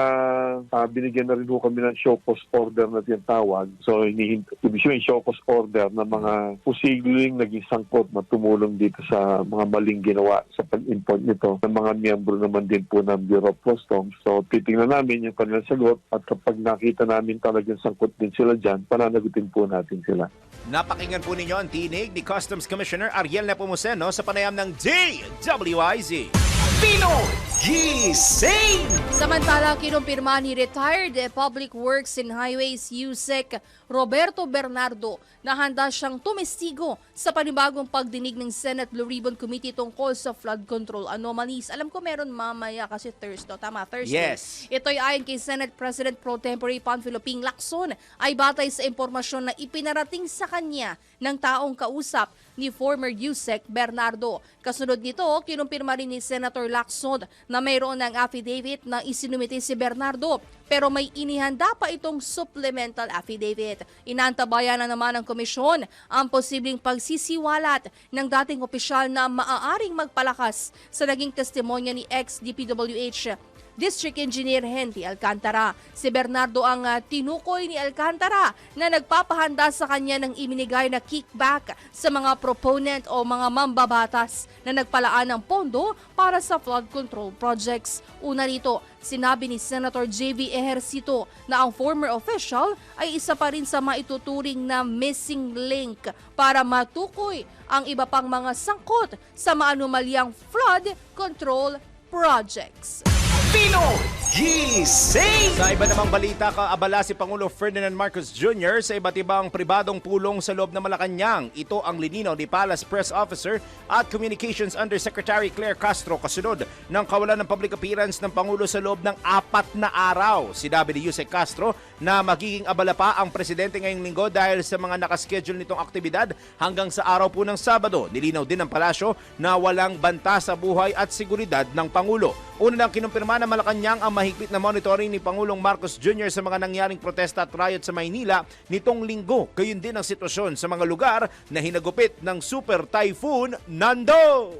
binigyan na rin po kami ng show cause order na tinatawag. So ibig sabihin show cause order na mga posibleng naging sangkot na tumulong dito sa mga maling ginawa sa pag-import nito ng mga miyembro naman din po ng Bureau of Customs. So titingnan namin yung kanilang sagot at kapag nakita namin talagang sangkot din sila dyan, pananagutin po natin sila. Napakinggan po ninyo ang tinig ni Customs Commissioner Ariel Nepomuceno sa panayam ng DWIZ. Pinoy Gising! Samantala, kinumpirma ni retired Public Works and Highways USEC Roberto Bernardo na handa siyang tumestigo sa panibagong pagdinig ng Senate Blue Ribbon Committee tungkol sa flood control anomalies. Alam ko meron mamaya kasi Thursday. Yes. Ito'y ayon kay Senate President Pro Tempore Panfilo Ping Lacson ay batay sa impormasyon na ipinarating sa kanya ng taong kausap ni former USEC Bernardo. Kasunod nito, kinumpirma rin ni Senator Lacson na mayroon ng affidavit na isinumite si Bernardo pero may inihanda pa itong supplemental affidavit. Inantabayan na naman ng komisyon ang posibleng pagsisiwalat ng dating opisyal na maaaring magpalakas sa naging testimonya ni ex-DPWH District Engineer Henry Alcantara. Si Bernardo ang tinukoy ni Alcantara na nagpapahanda sa kanya ng iminigay na kickback sa mga proponent o mga mambabatas na nagpalaan ng pondo para sa flood control projects. Una rito, sinabi ni Senator J.V. Ejercito na ang former official ay isa pa rin sa maituturing na missing link para matukoy ang iba pang mga sangkot sa maanumalyang flood control projects. Pinoy Gising! Sa iba namang balita, kaabala si Pangulo Ferdinand Marcos Jr. sa iba't ibang pribadong pulong sa loob ng Malacanang. Ito ang lininaw ni Palace Press Officer at Communications Undersecretary Claire Castro kasunod ng kawalan ng public appearance ng Pangulo sa loob ng 4 na araw. Sinabi ni Yusek Castro na magiging abala pa ang presidente ngayong linggo dahil sa mga nakaschedule nitong aktibidad hanggang sa araw po ng Sabado. Nilinaw din ng palasyo na walang banta sa buhay at seguridad ng Pangulo. Una lang kinumpirma na Malacanang ang mahigpit na monitoring ni Pangulong Marcos Jr. sa mga nangyaring protesta at riot sa Maynila nitong linggo. Gayon din ang sitwasyon sa mga lugar na hinagupit ng Super Typhoon Nando.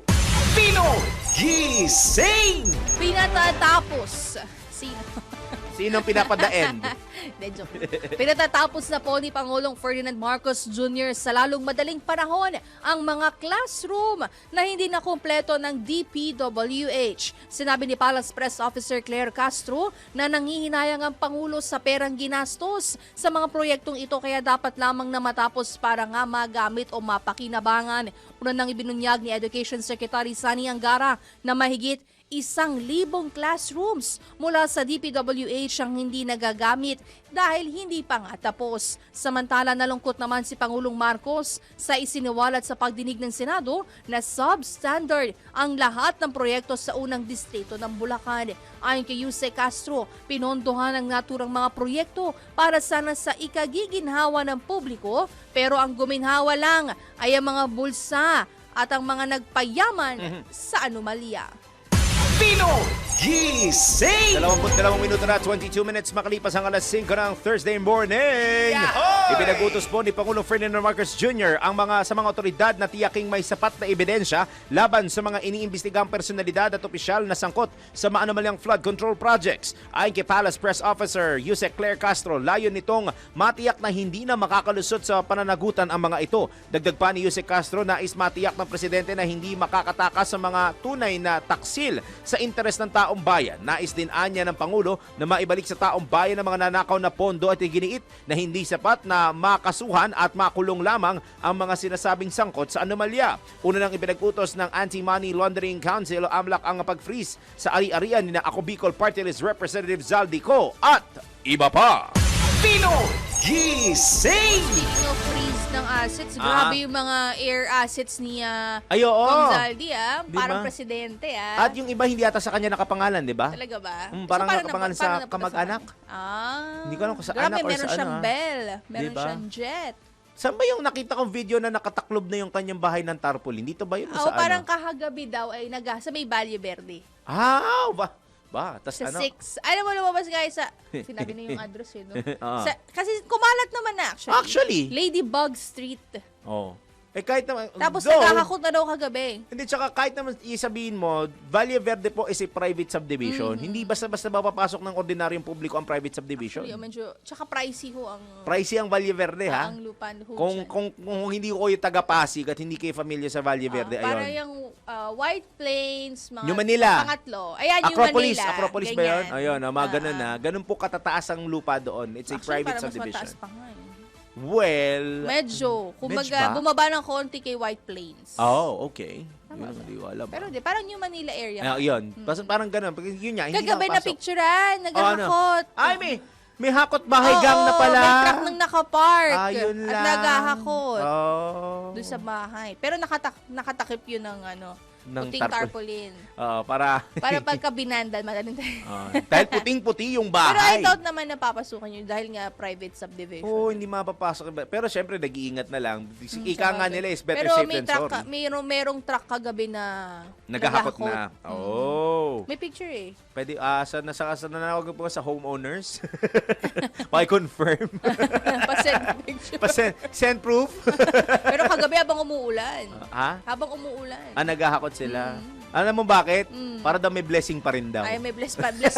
Pinoy Gising! Pinatatapos. Sinong pinapadaend? Pinatatapos na po ni Pangulong Ferdinand Marcos Jr. sa lalong madaling panahon ang mga classroom na hindi na kumpleto ng DPWH. Sinabi ni Palace Press Officer Claire Castro na nanghihinayang ang Pangulo sa perang ginastos sa mga proyektong ito kaya dapat lamang na matapos para nga magamit o mapakinabangan. Una nang ibinunyag ni Education Secretary Sani Angara na mahigit 1,000 classrooms mula sa DPWH ang hindi nagagamit dahil hindi pa nga tapos. Samantala, nalungkot naman si Pangulong Marcos sa isiniwalat sa pagdinig ng Senado na substandard ang lahat ng proyekto sa unang distrito ng Bulacan. Ayon kay Yusek Castro, pinondohan ang naturang mga proyekto para sana sa ikagiginhawa ng publiko pero ang guminhawa lang ay ang mga bulsa at ang mga nagpayaman sa anomalya. Pinoy Gising! 22 minuto na 22 minutes makalipas ang alas 5 ng Thursday morning. Ipinagutos po ni Pangulo Ferdinand Marcos Jr. sa mga otoridad na tiyaking may sapat na ebidensya laban sa mga iniimbestigang personalidad at opisyal na sangkot sa maanumalyang flood control projects. Ayon kay Palace Press Officer Yusek Claire Castro, layon nitong matiyak na hindi na makakalusot sa pananagutan ang mga ito. Dagdag pa ni Yusek Castro na matiyak ng presidente na hindi makakatakas sa mga tunay na taksil sa interes ng taong bayan. Nais din anya ng Pangulo na maibalik sa taong bayan ang mga nanakaw na pondo at iginiit na hindi sapat na makasuhan at makulong lamang ang mga sinasabing sangkot sa anomalya. Una nang ipinag-utos ng Anti-Money Laundering Council o AMLAC ang pag-freeze sa ari-arian ni na Ako Bicol Party List Representative Zaldico at iba pa. Gising! Speaking of freeze ng assets, grabe yung mga air assets ni Ay, oo. Kong Zaldi, Di parang ba? presidente, At yung iba hindi ata sa kanya nakapangalan, di ba? Talaga ba? Parang paano nakapangalan paano sa napunta kamag-anak. Ah. Hindi ko alam kung sa Grabe, anak or meron sa siyang ano, bell. Meron Diba? siyang jet. Saan ba yung nakita kong video na nakataklob na yung kanyang bahay ng tarpaulin? Dito ba yun? O Oh, sa parang ano? kahagabi daw ay sa may Valle Verde. Tas Sa ano? 6. Alam mo, lumabas guys sa... Sinabi na yung address no? Ah. Kasi kumalat naman na actually. Actually? Ladybug Street. Oh. Eh kahit naman... Tapos though, nagkakakot na daw kagabi. Hindi, tsaka kahit naman isabihin mo, Valle Verde po is a private subdivision. Hindi basta-basta mapapasok ng ordinaryong publiko ang private subdivision. Actually, medyo... Tsaka pricey ho ang... Pricey ang Valle Verde, ha? Ang lupa ho Kung hindi ko kayo taga-Pasig at hindi kayo familiar sa Valle Verde, para ayun. yung White Plains, mga New Manila. pangatlo. Ayan, New Acropolis, Manila. Acropolis ba yun? Ayun, mga ganun na. Ganun po katataas ang lupa doon. It's a Actually, private parang mas subdivision. mataas pa nga eh. Well, Medyo. Medyo Kumbaga, ba? bumaba ng konti kay White Plains. Oh, okay. Yun ang hindi ko alam. Pero di, parang New Manila area. Yun. Parang ganun. Yun nga, hindi Kagabi na nakapasok. picturean, naghahakot. Ay, may hakot bahay gang na pala. May truck nang nakapark. Ayun At lang. naghahakot. Oh. Doon sa bahay. Pero nakatakip yun ng Ng puting tarpaulin. tarpaulin. Para pagka binandan, madaling tayo. dahil puting-puti yung Pero bahay. I doubt naman na papasukan yun dahil nga private subdivision. Oo, hindi mapapasok. Pero syempre, nag-iingat na lang. Ika nga nila is better Pero safe may than truck, sorry. merong truck kagabi na Nagahakot na. Oh. May picture eh. Pwede, saan nanawag po sa homeowners? Confirm. Pa-send picture. Send proof. Pero kagabi habang umuulan. Ha? Habang umuulan. Nagahakot sila. Alam mo bakit? Para daw may blessing pa rin daw. Ay, may bless pa din.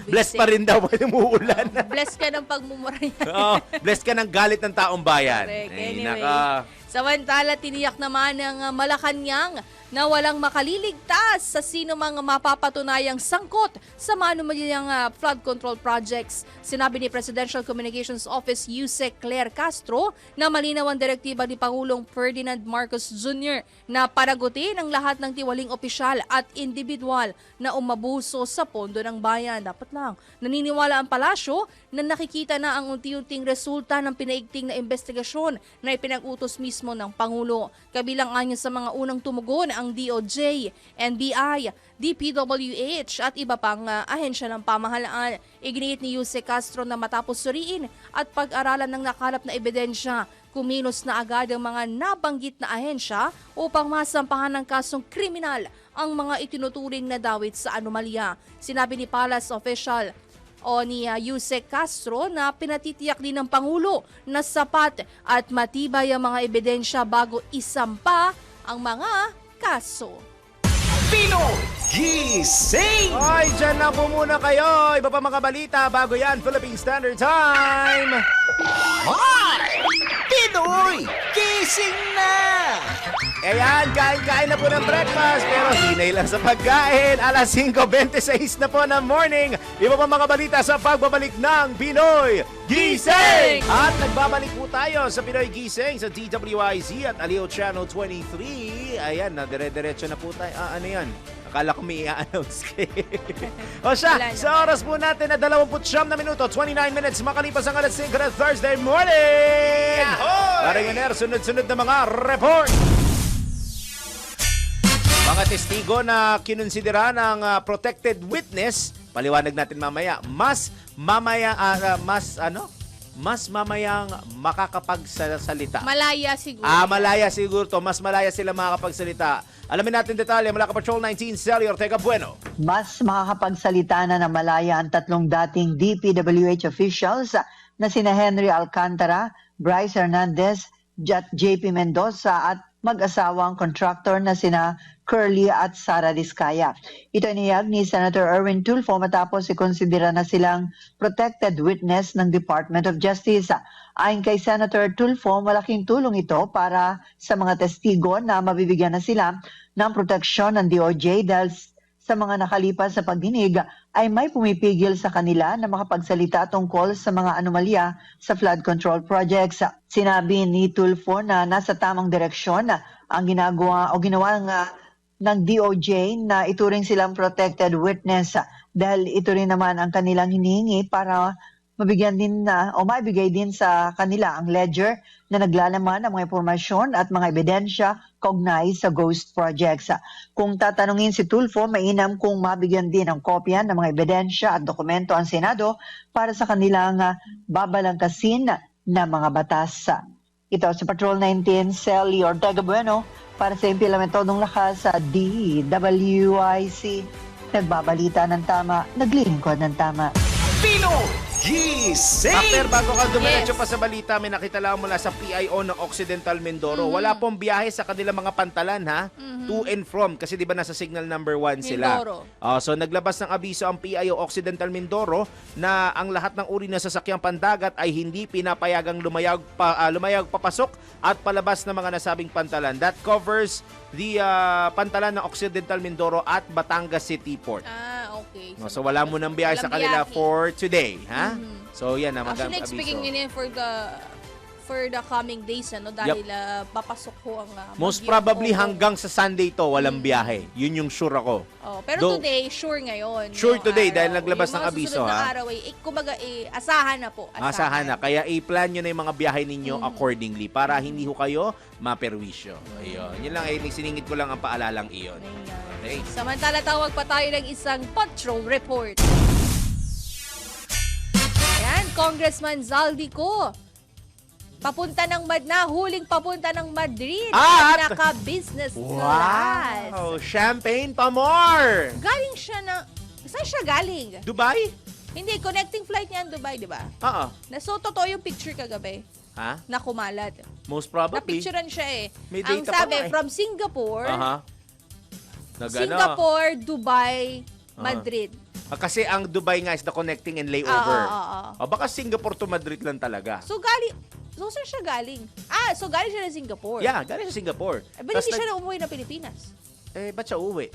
Bless pa rin daw pag umuulan. Bless ka ng pagmumura niya. Bless ka ng galit ng taong bayan. Correct. Ay, Anyway. naka... Samantala, tiniyak naman ng Malacanang na walang makaliligtas sa sino mang mapapatunayang sangkot sa manumalyang flood control projects. Sinabi ni Presidential Communications Office Yusek Claire Castro na malinaw ang direktiba ni Pangulong Ferdinand Marcos Jr. na panagutin ang lahat ng tiwaling opisyal at individual na umabuso sa pondo ng bayan. Dapat lang. Naniniwala ang palasyo na nakikita na ang unti-unting resulta ng pinaigting na investigasyon na ipinag-utos mismo ng Pangulo. Kabilang anya sa mga unang tumugon ang DOJ, NBI, DPWH at iba pang ahensya ng pamahalaan. Iginiit ni Yusek Castro na matapos suriin at pag-aralan ng nakalap na ebidensya, kumilos na agad ang mga nabanggit na ahensya upang masampahan ng kasong kriminal ang mga itinuturing na dawit sa anomalya. Sinabi ni Palace official ni Yusek Castro na pinatitiyak din ng Pangulo na sapat at matibay ang mga ebidensya bago isampa ang mga kaso. Gising! Ay, dyan na po muna kayo. Iba pa mga balita bago yan, Philippine Standard Time. Hoy! Pinoy! Gising na! Ayan, kain-kain na po ng breakfast pero hinay lang sa pagkain. Alas 5:26 na po ng morning. Iba pa mga balita sa pagbabalik ng Pinoy Gising! At nagbabalik po tayo sa Pinoy Gising sa DWIZ at Aliw Channel 23. Ayan, dire-diretso na po tayo. Ano yan? Akala ko may i-announce kayo. O siya, sa oras po natin na 29 na minuto, 29 minutes makalipas ang alas 5 na Thursday morning. Paringaner, sunod-sunod na mga report. Mga testigo na kinonsidera ng protected witness, paliwanag natin mamaya, mas mamayang makakapagsalita. Malaya siguro. Malaya siguro to. Mas malaya sila makakapagsalita. Alamin natin detalye mula ka Patrol 19, Sally Ortega Bueno. Mas makakapagsalita na ng malaya ang tatlong dating DPWH officials na sina Henry Alcantara, Bryce Hernandez, JP Mendoza at mag-asawang contractor na sina Curly at Sara Diskaya. Ito inihayag ni Senator Erwin Tulfo matapos ikonsidera na silang protected witness ng Department of Justice. Ayon kay Senator Tulfo, malaking tulong ito para sa mga testigo na mabibigyan na sila ng proteksyon ng DOJ dahil sa mga nakalipas sa pagdinig ay may pumipigil sa kanila na makapagsalita tungkol sa mga anomalya sa flood control projects. Sinabi ni Tulfo na nasa tamang direksyon ang ginawa ng DOJ na ituring silang protected witness dahil ito rin naman ang kanilang hinihingi para mabigyan din o maibigay din sa kanila ang ledger na naglalaman ng mga impormasyon at mga ebidensya kaugnay sa ghost projects. Kung tatanungin si Tulfo, mainam kung mabigyan din ng kopya ng mga ebidensya at dokumento ang Senado para sa kanilang babalangkasin na mga batas. Ito si Patrol 19, Sally Ortega Bueno para sa Implementodong Lakas sa DWIC. Nagbabalita ng tama, naglilingkod ng tama. Pino Gising! After, bago ka dumiretso pa sa balita, may nakita lang mula sa PIO ng Occidental Mindoro. Wala pong biyahe sa kanilang mga pantalan, ha? To and from, kasi di ba nasa signal number 1 sila. Mindoro. So naglabas ng abiso ang PIO Occidental Mindoro na ang lahat ng uri ng sasakyang pandagat ay hindi pinapayagang lumayag papasok at palabas ng mga nasabing pantalan. That covers the pantalan ng Occidental Mindoro at Batangas City Port. Okay. So wala mo nang biyahe sa walang kanila biyahe. for today, ha? So yan na Actually, magandang speaking abiso. yun for the coming days, dahil papasok ho ang Most bagyo. probably Oo. hanggang sa Sunday to walang biyahe. Yun yung sure ako. Pero Though- today, sure ngayon. Sure yung today araw. dahil naglabas ng Yung mga abiso, susunod na ha? araw, kumbaga, asahan na po. Asahan na. Kaya i-plan nyo na yung mga biyahe ninyo accordingly para hindi ho kayo maperwisyo. Ayun. Yun lang, siningit ko lang ang paalalang iyon. Okay. Samantala, tawag pa tayo ng isang patrol report. Ayan, Congressman Zaldico. Huling papunta ng Madrid. At- Naka-business class. Wow! Champagne pa more! Galing siya saan siya galing? Dubai? Hindi, connecting flight niya ang Dubai, di ba? Oo. So, totoo yung picture kagabi Ha? na kumalat. Most probably. Napicturean siya eh. May Ang data pa sabi, nga eh. from Singapore, Aha. Singapore, Dubai, Madrid. Kasi ang Dubai nga is the connecting and layover. Baka Singapore to Madrid lang talaga. So, saan siya galing? So galing siya ng Singapore. Yeah, galing sa Singapore. Ba't hindi siya na umuwi ng Pilipinas? Ba't siya uwi?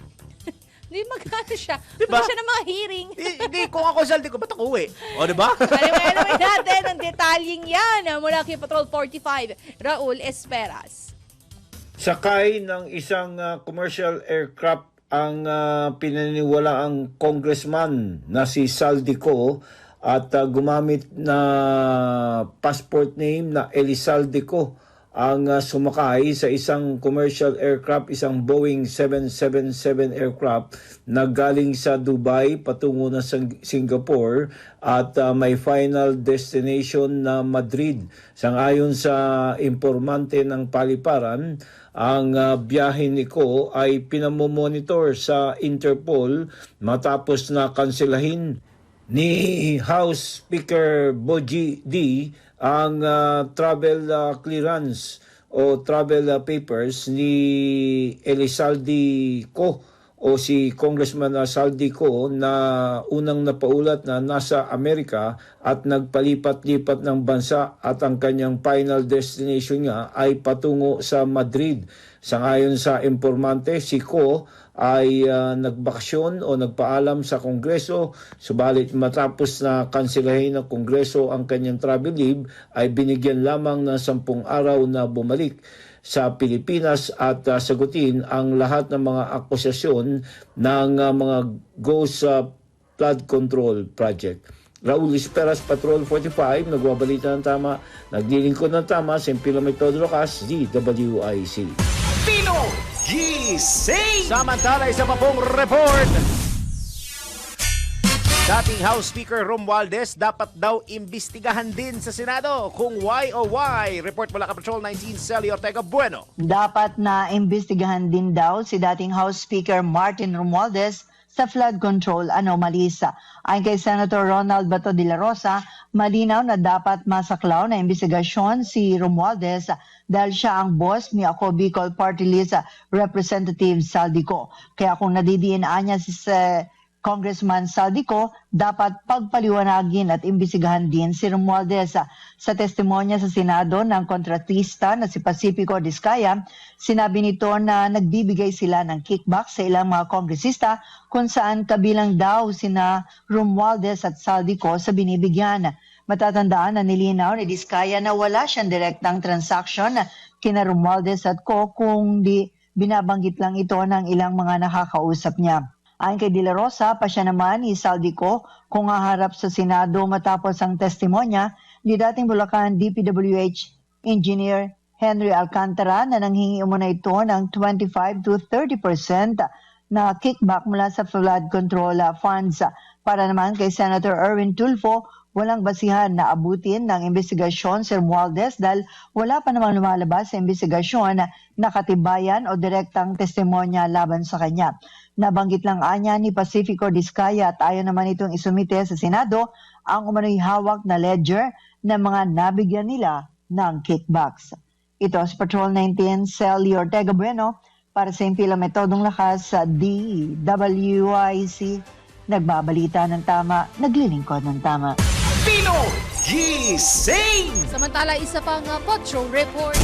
Hindi magkano siya. Diba? Diba? Siya ng mga hearing. Hindi, kung ako saldi ko, ba't ako uwi? O, diba? Alamin natin ang detalyeng yan mula kay Patrol 45, Raul Esperas. Sakay ng isang commercial aircraft ang pinaniniwalaang congressman na si Saldico at gumamit na passport name na Elizaldico ang sumakay sa isang commercial aircraft, isang Boeing 777 aircraft na galing sa Dubai patungo na Singapore at may final destination na Madrid. Sangayon sa impormante ng paliparan, ang biyahe ni Ko ay pinamomonitor sa Interpol matapos na kanselahin ni House Speaker Boji D ang travel clearance o travel papers ni Elizaldico o si Congressman Saldico na unang napaulat na nasa Amerika at nagpalipat-lipat ng bansa at ang kanyang final destination niya ay patungo sa Madrid. Sangayon sa informante, si Ko ay nagbakasyon o nagpaalam sa Kongreso, subalit matapos na kanselahin ng Kongreso ang kanyang travel leave ay binigyan lamang ng 10 araw na bumalik sa Pilipinas at sagutin ang lahat ng mga akusasyon ng mga ghost flood control project. Raul Esperas, Patrol 45, nagbabalita ng tama, naglilingkod ng tama, Sempilo Metodo Lucas, DWIC. Pino Gising! Samantala, isa pa pong report. Dating House Speaker Romualdez dapat daw imbestigahan din sa Senado kung why o why. Report mula ka Patrol 19, Sally Ortega Bueno. Dapat na imbestigahan din daw si dating House Speaker Martin Romualdez sa flood control anomalies. Ayon kay Senator Ronald Bato de la Rosa, malinaw na dapat masaklaw na imbestigasyon si Romualdez dahil siya ang boss ni Ako Bicol Party List Representative Saldico. Kaya kung nadidiinaan niya si Congressman Saldico, dapat pagpaliwanagin at imbisigahan din si Romualdez. Sa testimonya sa Senado ng kontratista na si Pacifico Diskaya, sinabi nito na nagbibigay sila ng kickback sa ilang mga kongresista kung saan kabilang daw sina Romualdez at Saldico sa binibigyan. Matatandaan na nilinaw ni Diskaya na wala siyang direktang transaction kina Romualdez at Co kung di binabanggit lang ito ng ilang mga nakakausap niya. Ayon kay De La Rosa, pa siya naman ni Saldico kung haharap sa Senado matapos ang testimonya ni dating Bulacan DPWH Engineer Henry Alcantara na nanghingi umuna ito ng 25 to 30% na kickback mula sa flood control funds. Para naman kay Senator Erwin Tulfo, walang basihan na abutin ng investigasyon si Romualdez dahil wala pa namang lumalabas sa investigasyon na katibayan o direktang testimonya laban sa kanya. Nabanggit lang anya ni Pacifico Diskaya at ayaw naman itong isumite sa Senado ang umano'y hawak na ledger ng mga nabigyan nila ng kickbacks. Ito si Patrol 19, Celly Ortega Bueno para sa Impila Metodong Lakas sa DWIC. Nagbabalita ng tama, naglilingkod ng tama. Pino Gising! Samantala, isa pang Patrol Report.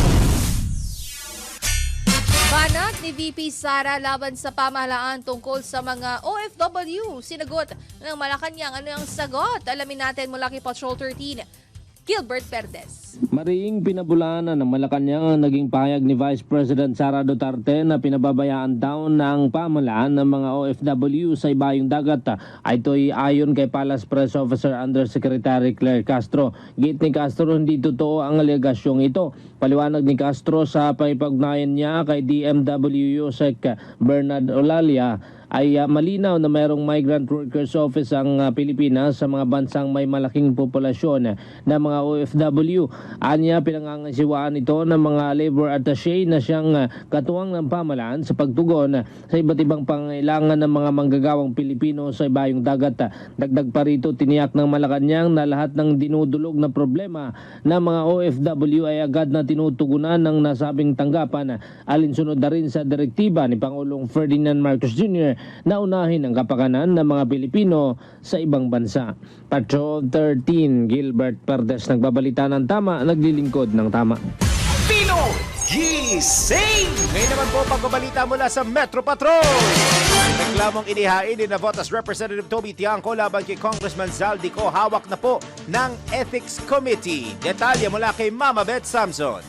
Banat ni VP Sara laban sa pamahalaan tungkol sa mga OFW. Sinagot ng Malacanang. Ano ang sagot? Alamin natin mula kay Patrol 13, Gilbert Perdes. Mariing pinabulaanan ng Malacanang ang naging pahayag ni Vice President Sara Duterte na pinababayaan daw ng pamahalaan ng mga OFW sa ibayong dagat. Ito'y ayon kay Palace Press Officer Undersecretary Claire Castro. Git ni Castro, hindi totoo ang alegasyong ito. Paliwanag ni Castro sa paipagnayan niya kay DMW Yusek Bernard Olalia ay malinaw na mayroong Migrant Workers Office ang Pilipinas sa mga bansang may malaking populasyon ng mga OFW. Anya, pinangangasiwaan ito ng mga labor attaché na siyang katuwang ng pamahalaan sa pagtugon sa iba't ibang pangailangan ng mga manggagawang Pilipino sa ibayong dagat. Dagdag pa rito, tiniyak ng Malacanang na lahat ng dinudulog na problema ng mga OFW ay agad na tinutugunan ng nasabing tanggapan, alinsunod na rin sa direktiba ni Pangulong Ferdinand Marcos Jr. na unahin ang kapakanan ng mga Pilipino sa ibang bansa. Patrol 13, Gilbert Perdes, nagbabalita ng tama, naglilingkod ng tama. Pino Gising! Ngayon naman po pagbabalita mula sa Metro Patrol. Reklamong inihain ni Navotas Representative Toby Tiangco laban kay Congressman Zaldico, hawak na po ng Ethics Committee. Detalye mula kay Mama Beth Samson.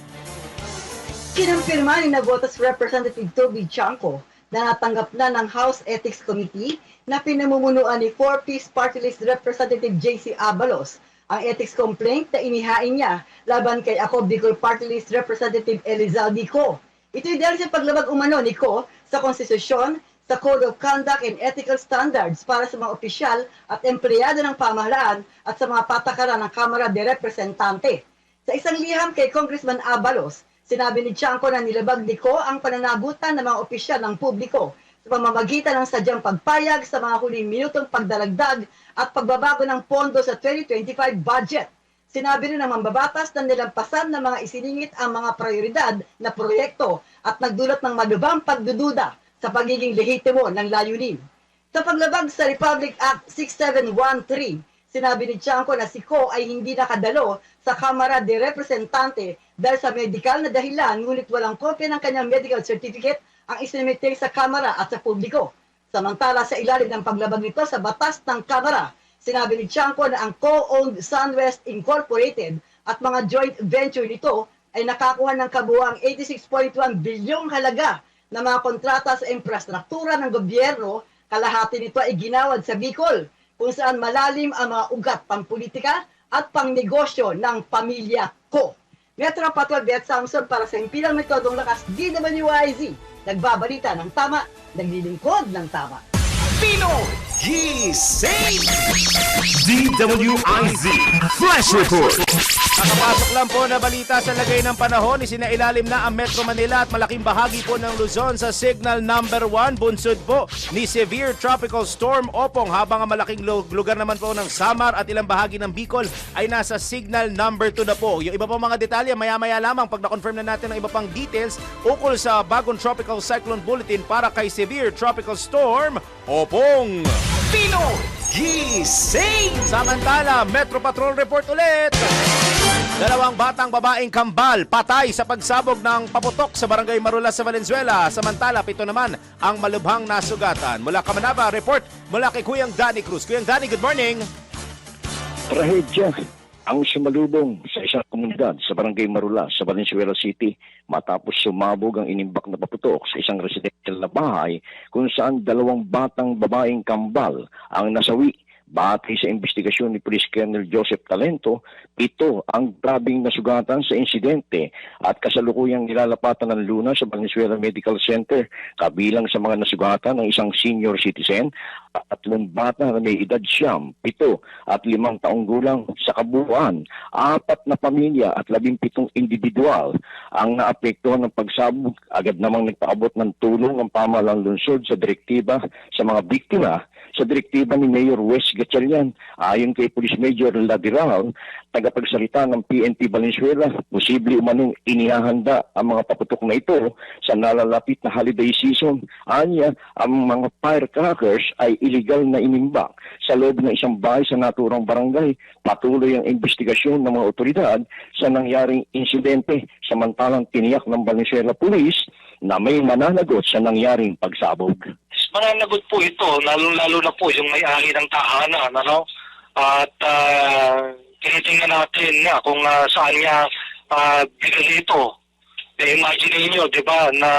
Kinumpirma ni Navotas Representative Toby Tiangco na natanggap na ng House Ethics Committee na pinamumunuan ni 4-piece party list Representative J.C. Abalos ang ethics complaint na inihain niya laban kay Ako Bicol Party List Representative Elizalde Co. Ito'y dahil sa paglabag umano ni Co sa konstitusyon, sa Code of Conduct and Ethical Standards para sa mga opisyal at empleyado ng pamahalaan at sa mga patakaran ng Kamara de Representante. Sa isang liham kay Congressman Abalos, sinabi ni Tiangco na nilabag ni Co ang pananagutan ng mga opisyal ng publiko sa pamamagitan ng sadyang pagpayag sa mga huling minutong pagdalagdag at pagbabago ng pondo sa 2025 budget. Sinabi rin ng mambabatas na nilampasan ng mga isiningit ang mga prioridad na proyekto at nagdulot ng malubhang pagdududa sa pagiging lehitimo ng layunin. Sa paglabag sa Republic Act 6713, sinabi ni Tiangco na si Co ay hindi nakadalo sa Kamara de Representante dahil sa medical na dahilan, ngunit walang kopya ng kanyang medical certificate ang isinimite sa Kamara at sa publiko. Samantala sa ilalim ng paglabag nito sa batas ng Kamara, sinabi ni Tiangco na ang co-owned SunWest Incorporated at mga joint venture nito ay nakakuha ng kabuuang 86.1 bilyong halaga na mga kontrata sa infrastruktura ng gobyerno. Kalahati nito ay ginawad sa Bicol, kung saan malalim ang mga ugat pampolitika at pangnegosyo ng pamilya Co. Metro Patrol Beth Samson para sa Impilang Metodong Lakas, DWIZ. Nagbabalita ng tama, naglilingkod ng tama. Pino Gising! DWIZ Flash Report. Nakapasok lang po na balita sa lagay ng panahon, isinailalim na ang Metro Manila at malaking bahagi po ng Luzon sa Signal Number 1, bunsod po ni Severe Tropical Storm Opong, habang ang malaking lugar naman po ng Samar at ilang bahagi ng Bicol ay nasa Signal Number 2 na po. Yung iba pang mga detalye maya-maya lamang pag na-confirm na natin ang iba pang details ukol sa bagong Tropical Cyclone Bulletin para kay Severe Tropical Storm Opong. Pinoy Gising! Samantala, Metro Patrol Report ulit. Dalawang batang babaeng kambal patay sa pagsabog ng paputok sa Barangay Marulas sa Valenzuela. Samantala, 7 naman ang malubhang nasugatan. Mula Kamanaba, report mula kay Kuyang Danny Cruz. Kuyang Danny, good morning. Trahedya ang sumalubong sa isang komunidad sa Barangay Marula sa Valenzuela City matapos sumabog ang inimbak na paputok sa isang residential na bahay kung saan 2 batang babaeng kambal ang nasawi. Batay sa investigasyon ni Police Colonel Joseph Talento, 7 ang grabing nasugatan sa insidente at kasalukuyang nilalapatan ng luna sa Valenzuela Medical Center. Kabilang sa mga nasugatan ng isang senior citizen at 3 bata na may edad 7 at 5 taong gulang. Sa kabuuan, 4 na pamilya at 17 individual ang naapektuhan ng pagsabog. Agad namang nagpaabot ng tulong ang pamahalang lungsod sa direktiba sa mga biktima. Sa direktiba ni Mayor Wes Gatchalian, ayon kay Police Major Ladiral, tagapagsalita ng PNP Valenzuela, posible umanong inihahanda ang mga paputok na ito sa nalalapit na holiday season. Anya, ang mga firecrackers ay illegal na inimbak sa loob ng isang bahay sa naturang barangay. Patuloy ang investigasyon ng mga otoridad sa nangyaring insidente, samantalang tiniyak ng Valenzuela Police na may mananagot sa nangyaring pagsabog. Mananagot po ito, lalo na po yung may-ari ng tahanan, ano? At tinitingnan natin nga kung saan niya binili ito. Imagine niyo, di ba, na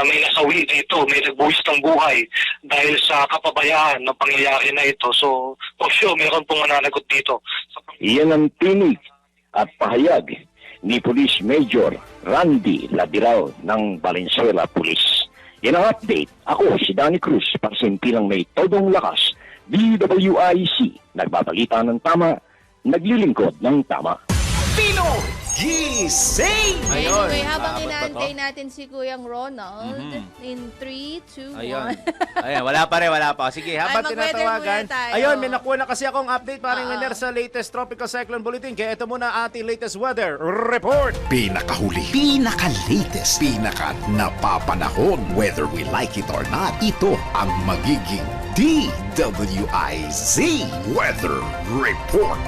may nasawi dito, may nagbuwis ng buhay dahil sa kapabayaan ng pangyayari na ito. So, for sure, meron pong mananagot dito. Iyan ang tinig at pahayag ni Police Major Randy Ladiral ng Valenzuela Police. Yan ang update. Ako si Danny Cruz, pagsimpilang may todong lakas, DWIC, nagbabalita ng tama, naglilingkod ng tama. Pinoy Gising! Anyway, habang inaantay natin si Kuyang Ronald, in 3, 2, 1. Ayun, wala pa. Sige, habang mag-weather tinatawagan. muna tayo. Ayun, may nakuha na kasi akong update paring Liner sa latest Tropical Cyclone Bulletin. Kaya ito muna ating latest weather report. Pinakahuli, pinaka-latest, pinaka-napapanahon. Whether we like it or not, ito ang magiging DWIZ Weather Report.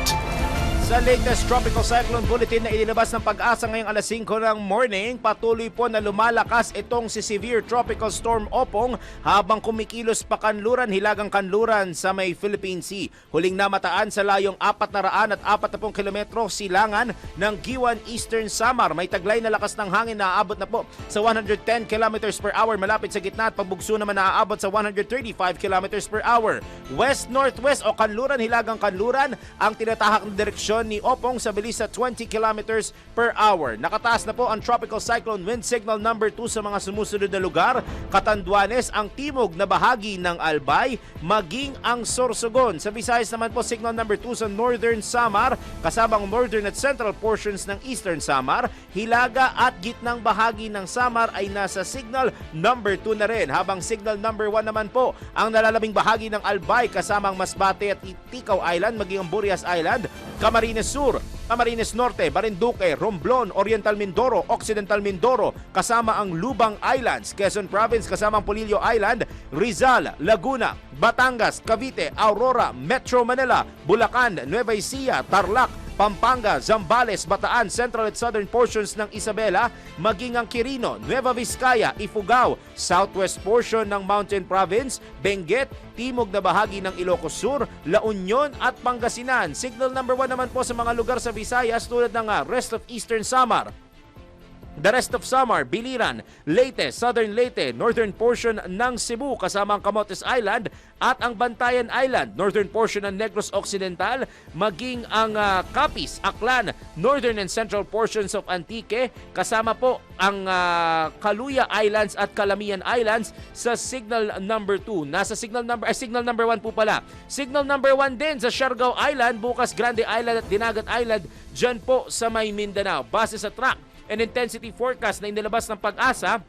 Sa latest Tropical Cyclone Bulletin na inilabas ng Pag-asa ngayong alas 5 ng morning, patuloy po na lumalakas itong si Severe Tropical Storm Opong habang kumikilos pa hilagang kanluran sa may Philippine Sea. Huling namataan sa layong 440 kilometro silangan ng Giwan, Eastern Samar. May taglay na lakas ng hangin na aabot na po sa 110 kilometers per hour malapit sa gitna at pagbugso naman na aabot sa 135 kilometers per hour. West-northwest o kanluran, hilagang kanluran ang tinatahak na direksyon ni Opong sa bilis sa 20 kilometers per hour. Nakataas na po ang Tropical Cyclone Wind Signal number 2 sa mga sumusunod na lugar. Catanduanes, ang timog na bahagi ng Albay, maging ang Sorsogon. Sa Visayas naman po, signal number 2 sa Northern Samar, kasabang northern at central portions ng Eastern Samar. Hilaga at gitnang bahagi ng Samar ay nasa signal number 2 na rin. Habang signal number 1 naman po, ang nalalabing bahagi ng Albay, kasamang Masbate at Iticaw Island, maging ang Burias Island, Camarines Sur, Camarines Norte, Marinduque, Romblon, Oriental Mindoro, Occidental Mindoro, kasama ang Lubang Islands, Quezon Province, kasama ang Polillo Island, Rizal, Laguna, Batangas, Cavite, Aurora, Metro Manila, Bulacan, Nueva Ecija, Tarlac, Pampanga, Zambales, Bataan, Central at Southern portions ng Isabela, maging ang Quirino, Nueva Vizcaya, Ifugao, Southwest portion ng Mountain Province, Benguet, timog na bahagi ng Ilocos Sur, La Union at Pangasinan. Signal number 1 naman po sa mga lugar sa Visayas tulad ng rest of Eastern Samar, the rest of Samar, Biliran, Leyte, Southern Leyte, northern portion ng Cebu kasama ang Camotes Island at ang Bantayan Island, northern portion ng Negros Occidental, maging ang Capiz, Aklan, northern and central portions of Antique, kasama po ang Kaluya Islands at Calamian Islands sa signal number 2. Nasa signal number 1 po pala. Signal number 1 din sa Siargao Island, bukas Grande Island at Dinagat Island, dyan po sa may Mindanao. Base sa track and intensity forecast na inilabas ng Pag-asa,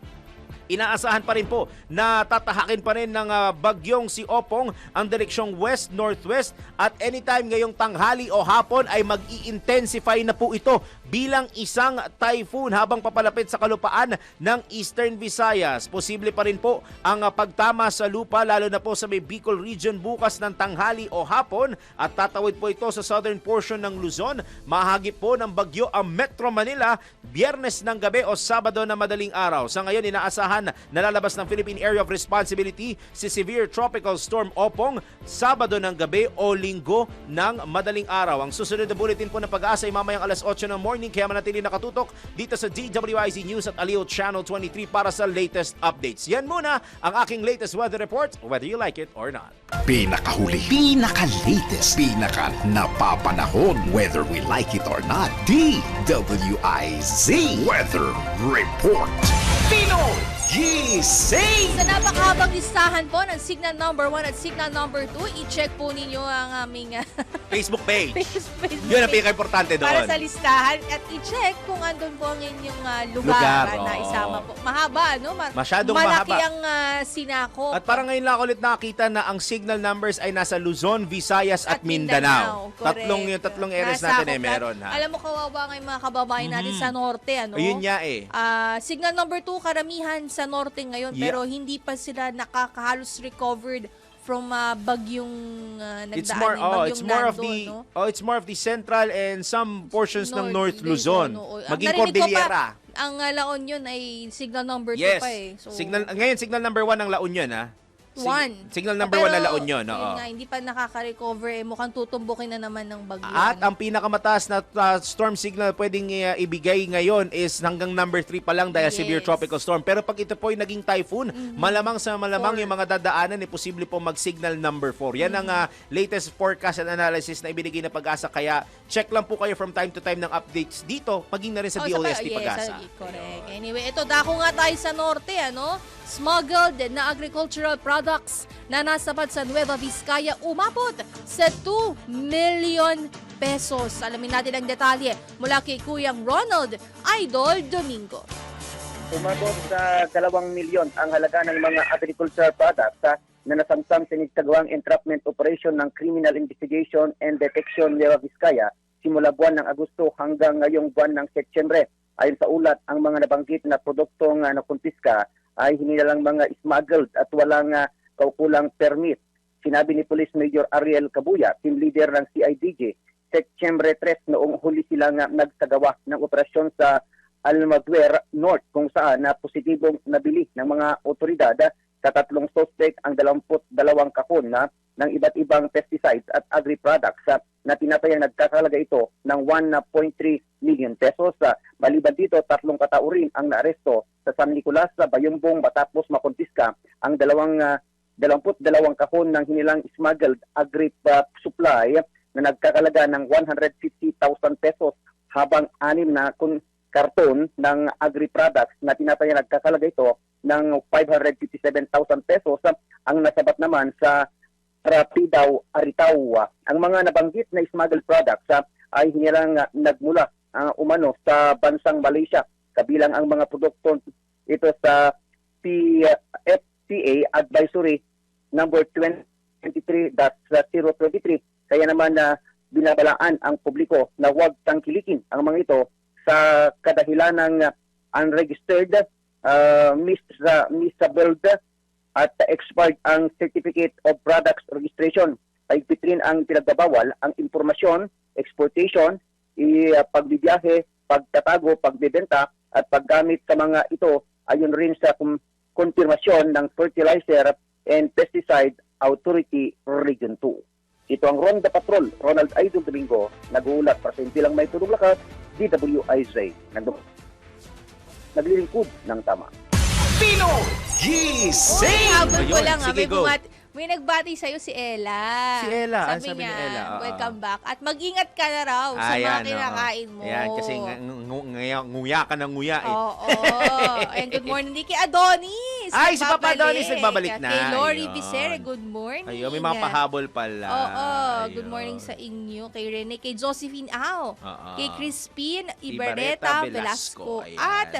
Inaasahan pa rin po na tatahakin pa rin ng bagyong si Opong ang direksyong west-northwest at anytime ngayong tanghali o hapon ay mag-i-intensify na po ito bilang isang typhoon habang papalapit sa kalupaan ng Eastern Visayas. Posible pa rin po ang pagtama sa lupa lalo na po sa may Bicol region bukas ng tanghali o hapon at tatawid po ito sa southern portion ng Luzon. Mahagip po ng bagyo ang Metro Manila Biyernes ng gabi o Sabado na madaling araw. Sa ngayon, inaasahan na lalabas ng Philippine Area of Responsibility si Severe Tropical Storm Opong Sabado ng gabi o Linggo ng madaling araw. Ang susunod na bulletin po ng pag-asa ay mamayang alas 8 ng morning kaya manatili nakatutok dito sa DWIZ News at Aliw Channel 23 para sa latest updates. Yan muna ang aking latest weather report, whether you like it or not. Pinakahuli, pinaka-latest, pinaka-napapanahon, whether we like it or not, DWIZ Weather Report. Pinoy Gising! Sa napakahabang listahan po ng signal number 1 at signal number 2, i-check po ninyo ang aming Facebook page. Facebook Yun ang pinaka-importante doon. para sa listahan at i-check kung andun po ang inyong lugar na oo. isama po. Mahaba, no? Masyadong malaki mahaba. ang sinako. At parang ngayon lang ako ulit nakakita na ang signal numbers ay nasa Luzon, Visayas at Mindanao. Correct. Tatlong areas Nasa natin Akoplan. meron. Ha? Alam mo, kawawa nga yung mga kababayan natin sa norte, ano? Ayun nga eh. Signal number 2, karamihan sa norte ngayon, Yeah. pero hindi pa sila nakakahalos recovered from bagyong It's nagdaan, more bagyong it's more of Nando, the no? it's more of the central and some portions ng North Luzon, Luzon. oo. Maging Ang narinig ko Cordillera. pa, ang La Union ay signal number 2 Yes. pa eh. So, Signal number 1 ng La Union, ha. Signal number 1 ng La Union, yun oo. nga, hindi pa nakaka-recover eh. Mukhang tutumbukin na naman ng bagyo. At ang pinakamataas na storm signal pwedeng ibigay ngayon is hanggang number 3 pa lang dahil severe tropical storm. Pero pag ito po ay naging typhoon, malamang yung mga dadaanan posible po mag-signal number 4. Yan ang latest forecast and analysis na ibinigay na Pag-asa. Kaya check lang po kayo from time to time ng updates dito, maging na rin sa DOST Pag-asa. Correct. Anyway, ito dako nga tayo sa norte, ano? Smuggled na agricultural products na nasabat sa Nueva Vizcaya umabot sa 2 million pesos. Alamin natin ang detalye mula kay Kuyang Ronald Idol Domingo. Umabot sa 2 milyon ang halaga ng mga agricultural products na nasamsam sa nagtagawang entrapment operation ng Criminal Investigation and Detection Nueva Vizcaya simula buwan ng Agosto hanggang ngayong buwan ng Setyembre. Ayon sa ulat, ang mga nabanggit na produktong nakumpiska ay hinilalang mga smuggled at walang kaukulang permit. Sinabi ni Police Major Ariel Cabuya, team leader ng CIDG, Setyembre 3 noong huli silang nagsagawa ng operasyon sa Almaguer North kung saan na positibong nabili ng mga otoridad sa 3 suspect ang 22 kahon ng iba't ibang pesticides at agri-products na tinatayang nagkakalaga ito ng 1.3 million pesos. Maliban dito, 3 katao rin ang naaresto sa San Nicolas sa Bayumbong matapos makonfiska ang 22 kahon ng hinilang smuggled agri-supply na nagkakalaga ng 150,000 pesos habang 6 na karton ng agri-products na tinatayang nagkakalaga ito ng 557,000 pesos ang nasabat naman sa Rapidaw, Aritaw. Ang mga nabanggit na smuggled products ay hinilang nagmula umano sa bansang Malaysia. Kabilang ang mga produkto ito sa FTA Advisory number 2023-023. Kaya naman binabalaan ang publiko na huwag tangkilikin ang mga ito sa kadahilan ng unregistered, misabilled at expired ang Certificate of Products Registration. Paigpit rin ang pinagbabawal ang impormasyon, exportation, pagbibiyahe, pagtatago, pagbebenta at paggamit sa mga ito ayon rin sa konfirmasyon ng Fertilizer and Pesticide Authority Region 2. Ito ang Ronda Patrol, Ronald Idol Domingo, nag-uulat para sa Intilang May Tulong Lakas, DWIZ, naglilingkod ng tama. Pinoy Uy, Gising! habol ko Ayun, lang. sige, go. May nagbati sa'yo si Ella. Si Ella, Sabi sabi ni niya, Ella, oo. welcome back. At mag-ingat ka na raw sa mga Ayan, oo. kinakain mo. Ayan, kasi nguya ka ng nguya eh. Oo. And good morning din kay Adonis. Adonis. Ay, si Papa nagbabalik. Adonis nagbabalik na. Kay Lori Ayun. Vicere, good morning. Ayun, may mga pahabol pala. Oo, good Ayun. morning sa inyo. Kay Rene, kay Josephine Au. Oo. Kay Crispin Ibarreta Ibarreta Velasco. Velasco. Ayan. At,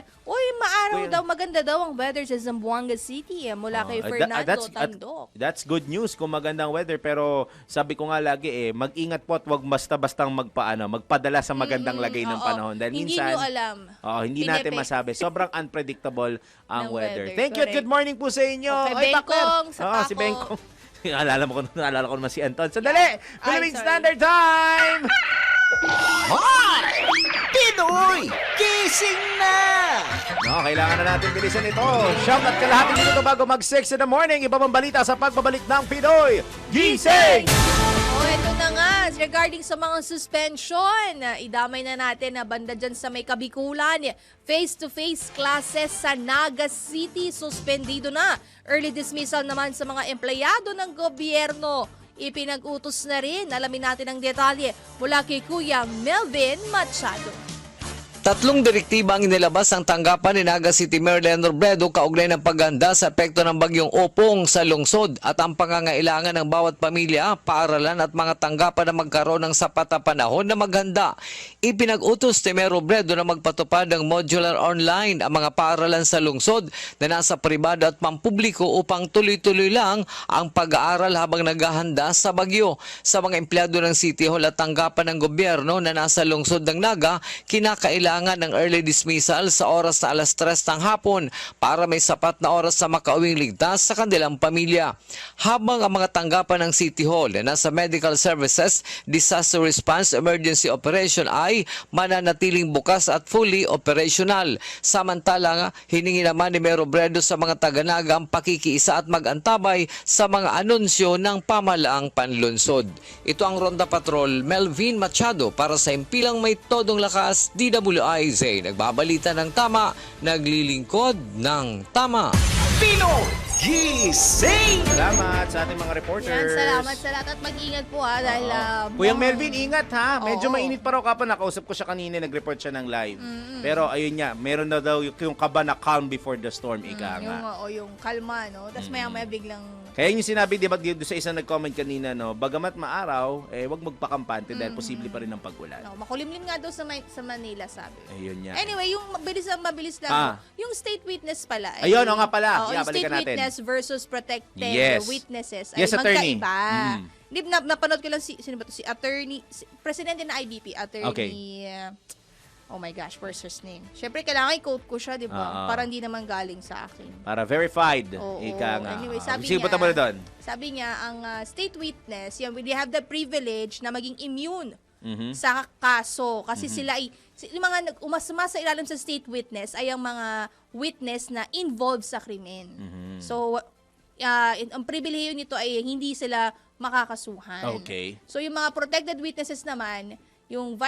maaraw Kuya- daw, maganda daw ang weather sa Zamboanga City mula kay Fernando Tandok. That's good news kung magandang weather, pero sabi ko nga lagi mag-ingat po at wag basta-bastang magpadala sa magandang lagay ng oo. panahon. Dahil Hindi minsan, nyo alam. hindi natin Pinepe- masabi. Sobrang unpredictable ang Ng weather. weather, Thank you at correct. good morning po sa inyo. Okay, Oy, Pakmer. Bengkong, sa Oo, si Paco. Bengkong. Naalala ko naman si Anton. Sandali! Philippine sorry. Standard Time! Hoy! Pinoy! Gising na! No, kailangan na natin bilisan ito. Siyam at kalahating minuto bago mag-6 in the morning. Iba pang balita sa pagbabalik ng Pinoy Gising! Ito na nga, regarding sa mga suspension, idamay na natin na banda dyan sa may Kabikulan. Face-to-face classes sa Naga City, suspendido na. Early dismissal naman sa mga empleyado ng gobyerno. Ipinag-utos na rin. Alamin natin ang detalye mula kay Kuya Melvin Machado. 3 direktiba ang inilabas ng tanggapan ni Naga City Mayor Leonor Bredo kaugnay ng paghanda sa epekto ng bagyong Opong sa lungsod at ang pangangailangan ng bawat pamilya, paaralan at mga tanggapan na magkaroon ng sapat na panahon na maghanda. Ipinag-utos ni Mayor Bredo na magpatupad ng modular online ang mga paaralan sa lungsod na nasa pribado at pampubliko upang tuloy-tuloy lang ang pag-aaral habang naghahanda sa bagyo. Sa mga empleyado ng City Hall at tanggapan ng gobyerno na nasa lungsod ng Naga, kinakailangan ng early dismissal sa oras na alas 3 ng hapon para may sapat na oras sa makauwing ligtas sa kanilang pamilya. Habang ang mga tanggapan ng City Hall na nasa Medical Services, Disaster Response Emergency Operation ay mananatiling bukas at fully operational. Samantala, hiningi naman ni Mayor Bredo sa mga taga-Naga ang pakikiisa at mag-antabay sa mga anunsyo ng pamahalaang panlunsod. Ito ang Ronda Patrol, Melvin Machado para sa impilang may todong lakas, DWIZ. Nagbabalita ng tama, naglilingkod ng tama. Pinoy Gising! Salamat sa ating mga reporters. Yan, salamat sa lahat at mag-ingat po dahil... Kuyang Melvin, ingat ha. Medyo Oo. mainit pa raw kapag nakausap ko siya kanina, nag-report siya ng live. Pero ayun nga, meron na daw yung kaba na calm before the storm, ika nga. Yung kalma, no? Tapos maya-maya biglang... Kaya yung sinabi, di ba, doon sa isang nag-comment kanina, no, bagamat maaraw, wag magpakampante dahil posible pa rin ang pag-ulan. No, makulimlim nga daw sa Manila, sabi. Ayun nga. Anyway, yung mabilis lang. Yung state witness pala. Ayun, o nga pala. Yung Balikan state natin. witness versus protected Yes. witnesses Yes, ay attorney. magkaiba. Di, napanood ko lang sino ba to? Si attorney, presidente ng IBP, attorney... Okay. Oh my gosh, where's his name? Siyempre, kailangan i-quote ko siya, di ba? Para hindi naman galing sa akin. Para verified. Oo. Ika nga. Anyway, sabi Sige, niya, punta mo na doon. Sabi niya, ang state witness, they have the privilege na maging immune sa kaso. Kasi sila ay, yung mga umasama sa ilalim sa state witness ay ang mga witness na involved sa krimen. So, ang pribilehiyo nito ay hindi sila makakasuhan. Okay. So, yung mga protected witnesses naman, yung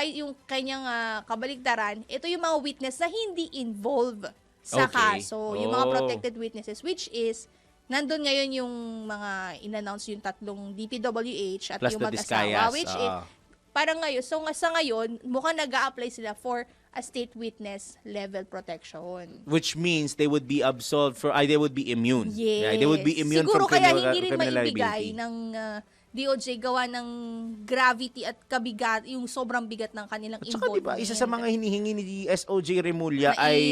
kanyang kabaligtaran, ito yung mga witness na hindi involved sa Okay. kaso. Yung mga protected witnesses, which is, nandun ngayon yung mga in-announce yung 3 DPWH at Plus yung the mag-asawa, Discayas, which is, parang ngayon, so sa ngayon, mukhang nag-a-apply sila for a state witness level protection. Which means they would be absolved they would be immune. Yes. Yeah, they would be immune Siguro from kaya criminal, hindi rin criminal maibigay liability. ng DOJ gawa ng gravity at kabigat, yung sobrang bigat ng kanilang At saka involvement. diba, isa sa mga hinihingi ni SOJ Remulla Na ay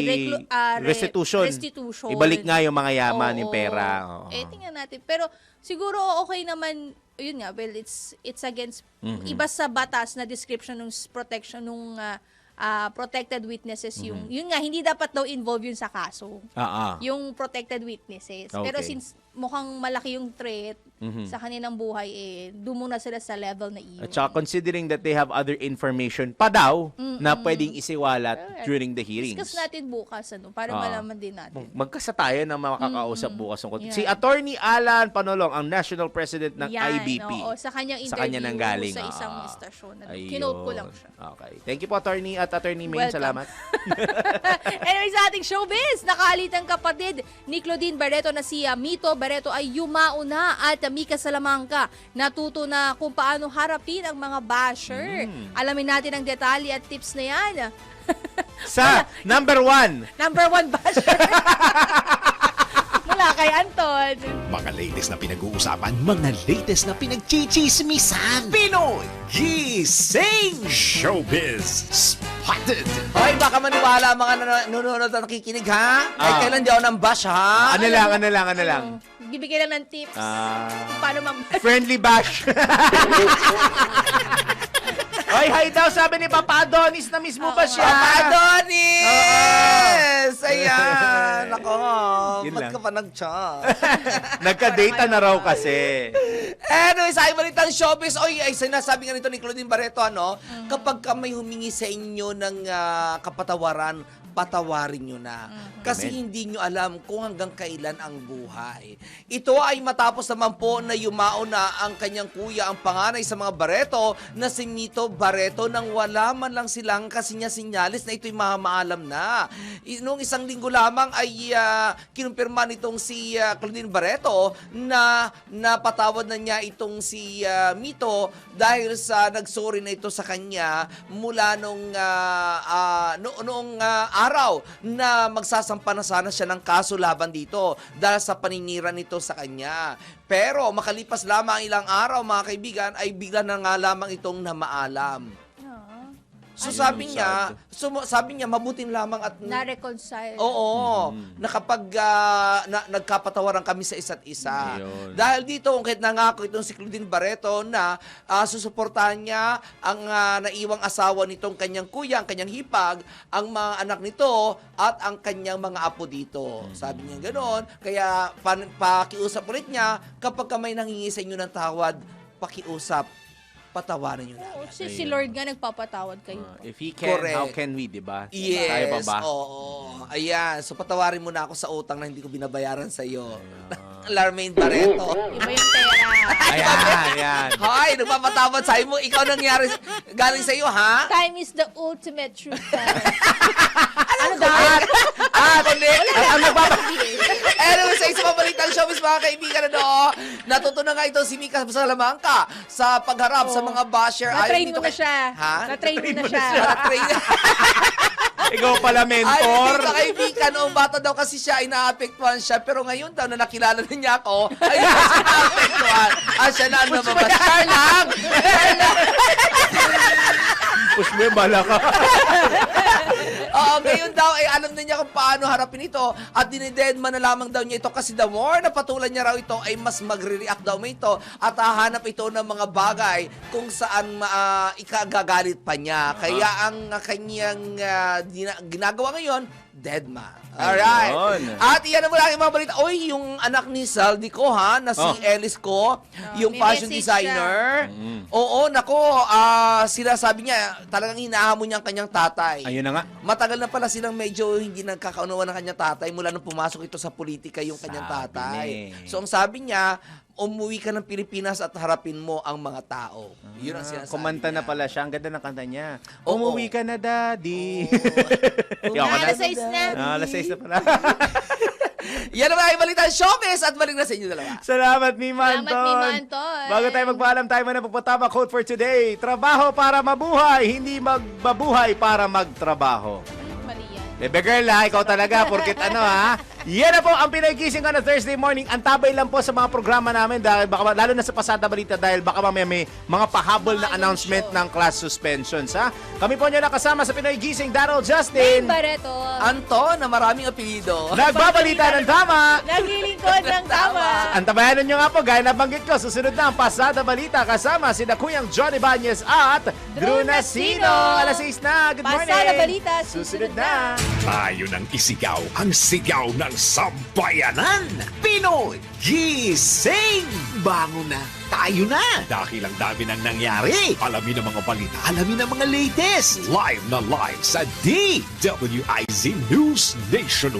restitution. restitution. Ibalik nga yung mga yaman, yung Oo. pera. Oo. Tingnan natin. Pero siguro okay naman, yun nga, well, it's against, iba sa batas na description ng protection ng protected witnesses yun nga, hindi dapat daw involve yun sa kaso. Yung protected witnesses. Pero Okay. since mukhang malaki yung threat sa kanilang buhay, doon muna sila sa level na iyon. At saka considering that they have other information pa daw na pwedeng isiwalat during the hearings. Discuss natin bukas, para malaman din natin. Magkasa tayo na makakausap bukas. Yan. Si Attorney Alan Panolong, ang National President ng Yan, IBP. oo, sa kanyang interview Sa kanya nanggaling. sa isang istasyon. Ayun. Kinote ko lang siya. Okay. Thank you po, Attorney at Attorney Maine. Welcome. Salamat. Anyway, sa ating showbiz, nakaalitang kapatid ni Claudine Barreto na si Mito Barreto ay yumauna at Mika Salamanca natuto na kung paano harapin ang mga basher. Alamin natin ang detalye at tips na yan. Sa number 1. Number 1 basher. Mula latest na pinag-uusapan, mga latest na pinagchichismisan. Pinoy Gising Showbiz Spotted. Hoy, baka maniwala mga nanonood at nakikinig, ha? Kahit kailan di ako nang bash, ha? Ano lang. Bibigyan lang ng tips kung paano Friendly bash. Oy, hi daw, sabi ni Papa Adonis na mismo ba siya? Papa Adonis! Ayan! Ako, Yun ba't lang. ka pa nag-chat? Nagka-data na raw kasi. Anyway, sa balitang showbiz, ay sinasabi nga nito ni Claudine Barreto, kapag ka may humingi sa inyo ng kapatawaran, patawarin nyo na. Kasi hindi nyo alam kung hanggang kailan ang buhay. Ito ay matapos naman po na yumao na ang kanyang kuya, ang panganay sa mga Barreto, na si Mito Barreto, nang wala man lang silang kasinya-sinyalis na ito'y mamaalam na. Noong isang linggo lamang ay kinumpirma nitong si Claudine Barreto na napatawad na niya itong si Mito dahil sa nagsorry na ito sa kanya mula noong araw na magsasampa na sana siya ng kaso laban dito dahil sa paninira nito sa kanya. Pero makalipas lamang ilang araw, mga kaibigan, ay bigla na nga lamang itong namaalam. So sabi niya, mabuting lamang at na-reconcile. Oo, na kapag nagkapatawaran kami sa isa't isa. Ayun. Dahil dito, kahit nangako itong si Claudine Barreto na susuportahan niya ang naiwang asawa nitong kanyang kuya, ang kanyang hipag, ang mga anak nito, at ang kanyang mga apo dito. Sabi niya gano'n. Kaya pakiusap ulit niya, kapag may nangingi sa inyo ng tawad, pakiusap, patawarin nyo na. Si Lord nga nagpapatawad kayo. If He can, Correct. how can we, di ba? Yes, Tayo pa ba? oo. Ayan, so patawarin mo na ako sa utang na hindi ko binabayaran sa iyo. Larmaine Barreto. Iba yung pera. Ayan. Hoy, nagpapatawad sa mo. Ikaw nangyari galing sa iyo, ha? Time is the ultimate truth. Ano daw? Ang Anyway, sa isa pabalitang showbiz, mga kaibigan, natutunan nga ito si Mika Salamanca sa pagharap sa mga basher. Na-train mo na siya. Ha? Na-train mo na siya. Na-train Ikaw pala, mentor. Ay, hindi kaibigan, noong bata daw kasi siya ay naapektuhan siya, pero ngayon daw na nakilala na niya ako, ay hindi siya naapektuhan. Siya na ang namabas. Share lang! Push mo yung bala ka. Oo, ngayon daw ay alam na niya kung paano harapin ito at dinidedma na lamang daw niya ito kasi the more na patulan niya raw ito ay mas magre-react daw may ito at hahanap ito ng mga bagay kung saan ikagagalit pa niya. Kaya ang kanyang ginagawa ngayon, deadma. Alright. Ayun. At iyan na mo lang yung mga balita. Oy, yung anak ni Saldi ko, na si Ellis ko, yung may fashion message designer. Oo, nako, sinasabi niya, talagang hinahamon niya ang kanyang tatay. Ayun na nga. Matagal na pala silang medyo hindi nagkakaunawa ng kanyang tatay mula nung pumasok ito sa politika yung kanyang tatay. So ang sabi niya, umuwi ka ng Pilipinas at harapin mo ang mga tao. Yun ang sinasabi Kumanta na niya. pala siya. Ang ganda ng kanta niya. Oo. Umuwi ka na, Daddy. Alas 6 na. Alas 6 na pala. Yan naman ay balita showbiz at balik na sa inyo dalawa. Salamat, Mima Salamat, Anton. Mima Anton. Bago tayo magpaalam, tayo muna pagpatama quote for today. Trabaho para mabuhay, hindi magbabuhay para magtrabaho. Mali yan. Bebe girl ha, ikaw talaga, porkit ha. Yan na po ang pinagising ko na Thursday morning. Antabay lang po sa mga programa namin dahil baka, lalo na sa Pasada Balita dahil baka mamaya may mga pahabol na announcement ng class suspensions ha. Kami po nyo nakasama sa Pinoy Gising, Darrell Justin, Barreto. Anton na maraming apelido. nagbabalita ng tama. Naglilingkod ng tama. Antabayanan nyo nga po, gaya na banggit ko, susunod na ang Pasada Balita kasama si Kuyang Johnny Banyes at Drew Nasino. Alas 6 na, good morning. Pasada Balita, susunod na. Tayo nang isigaw ang sigaw ng sambayanan. Pinoy Gising! Bango na, tayo na! Dahil ang dami nang nangyari. Alamin ang mga balita, alamin ang mga latest. Live na live sa DWIZ News Nation.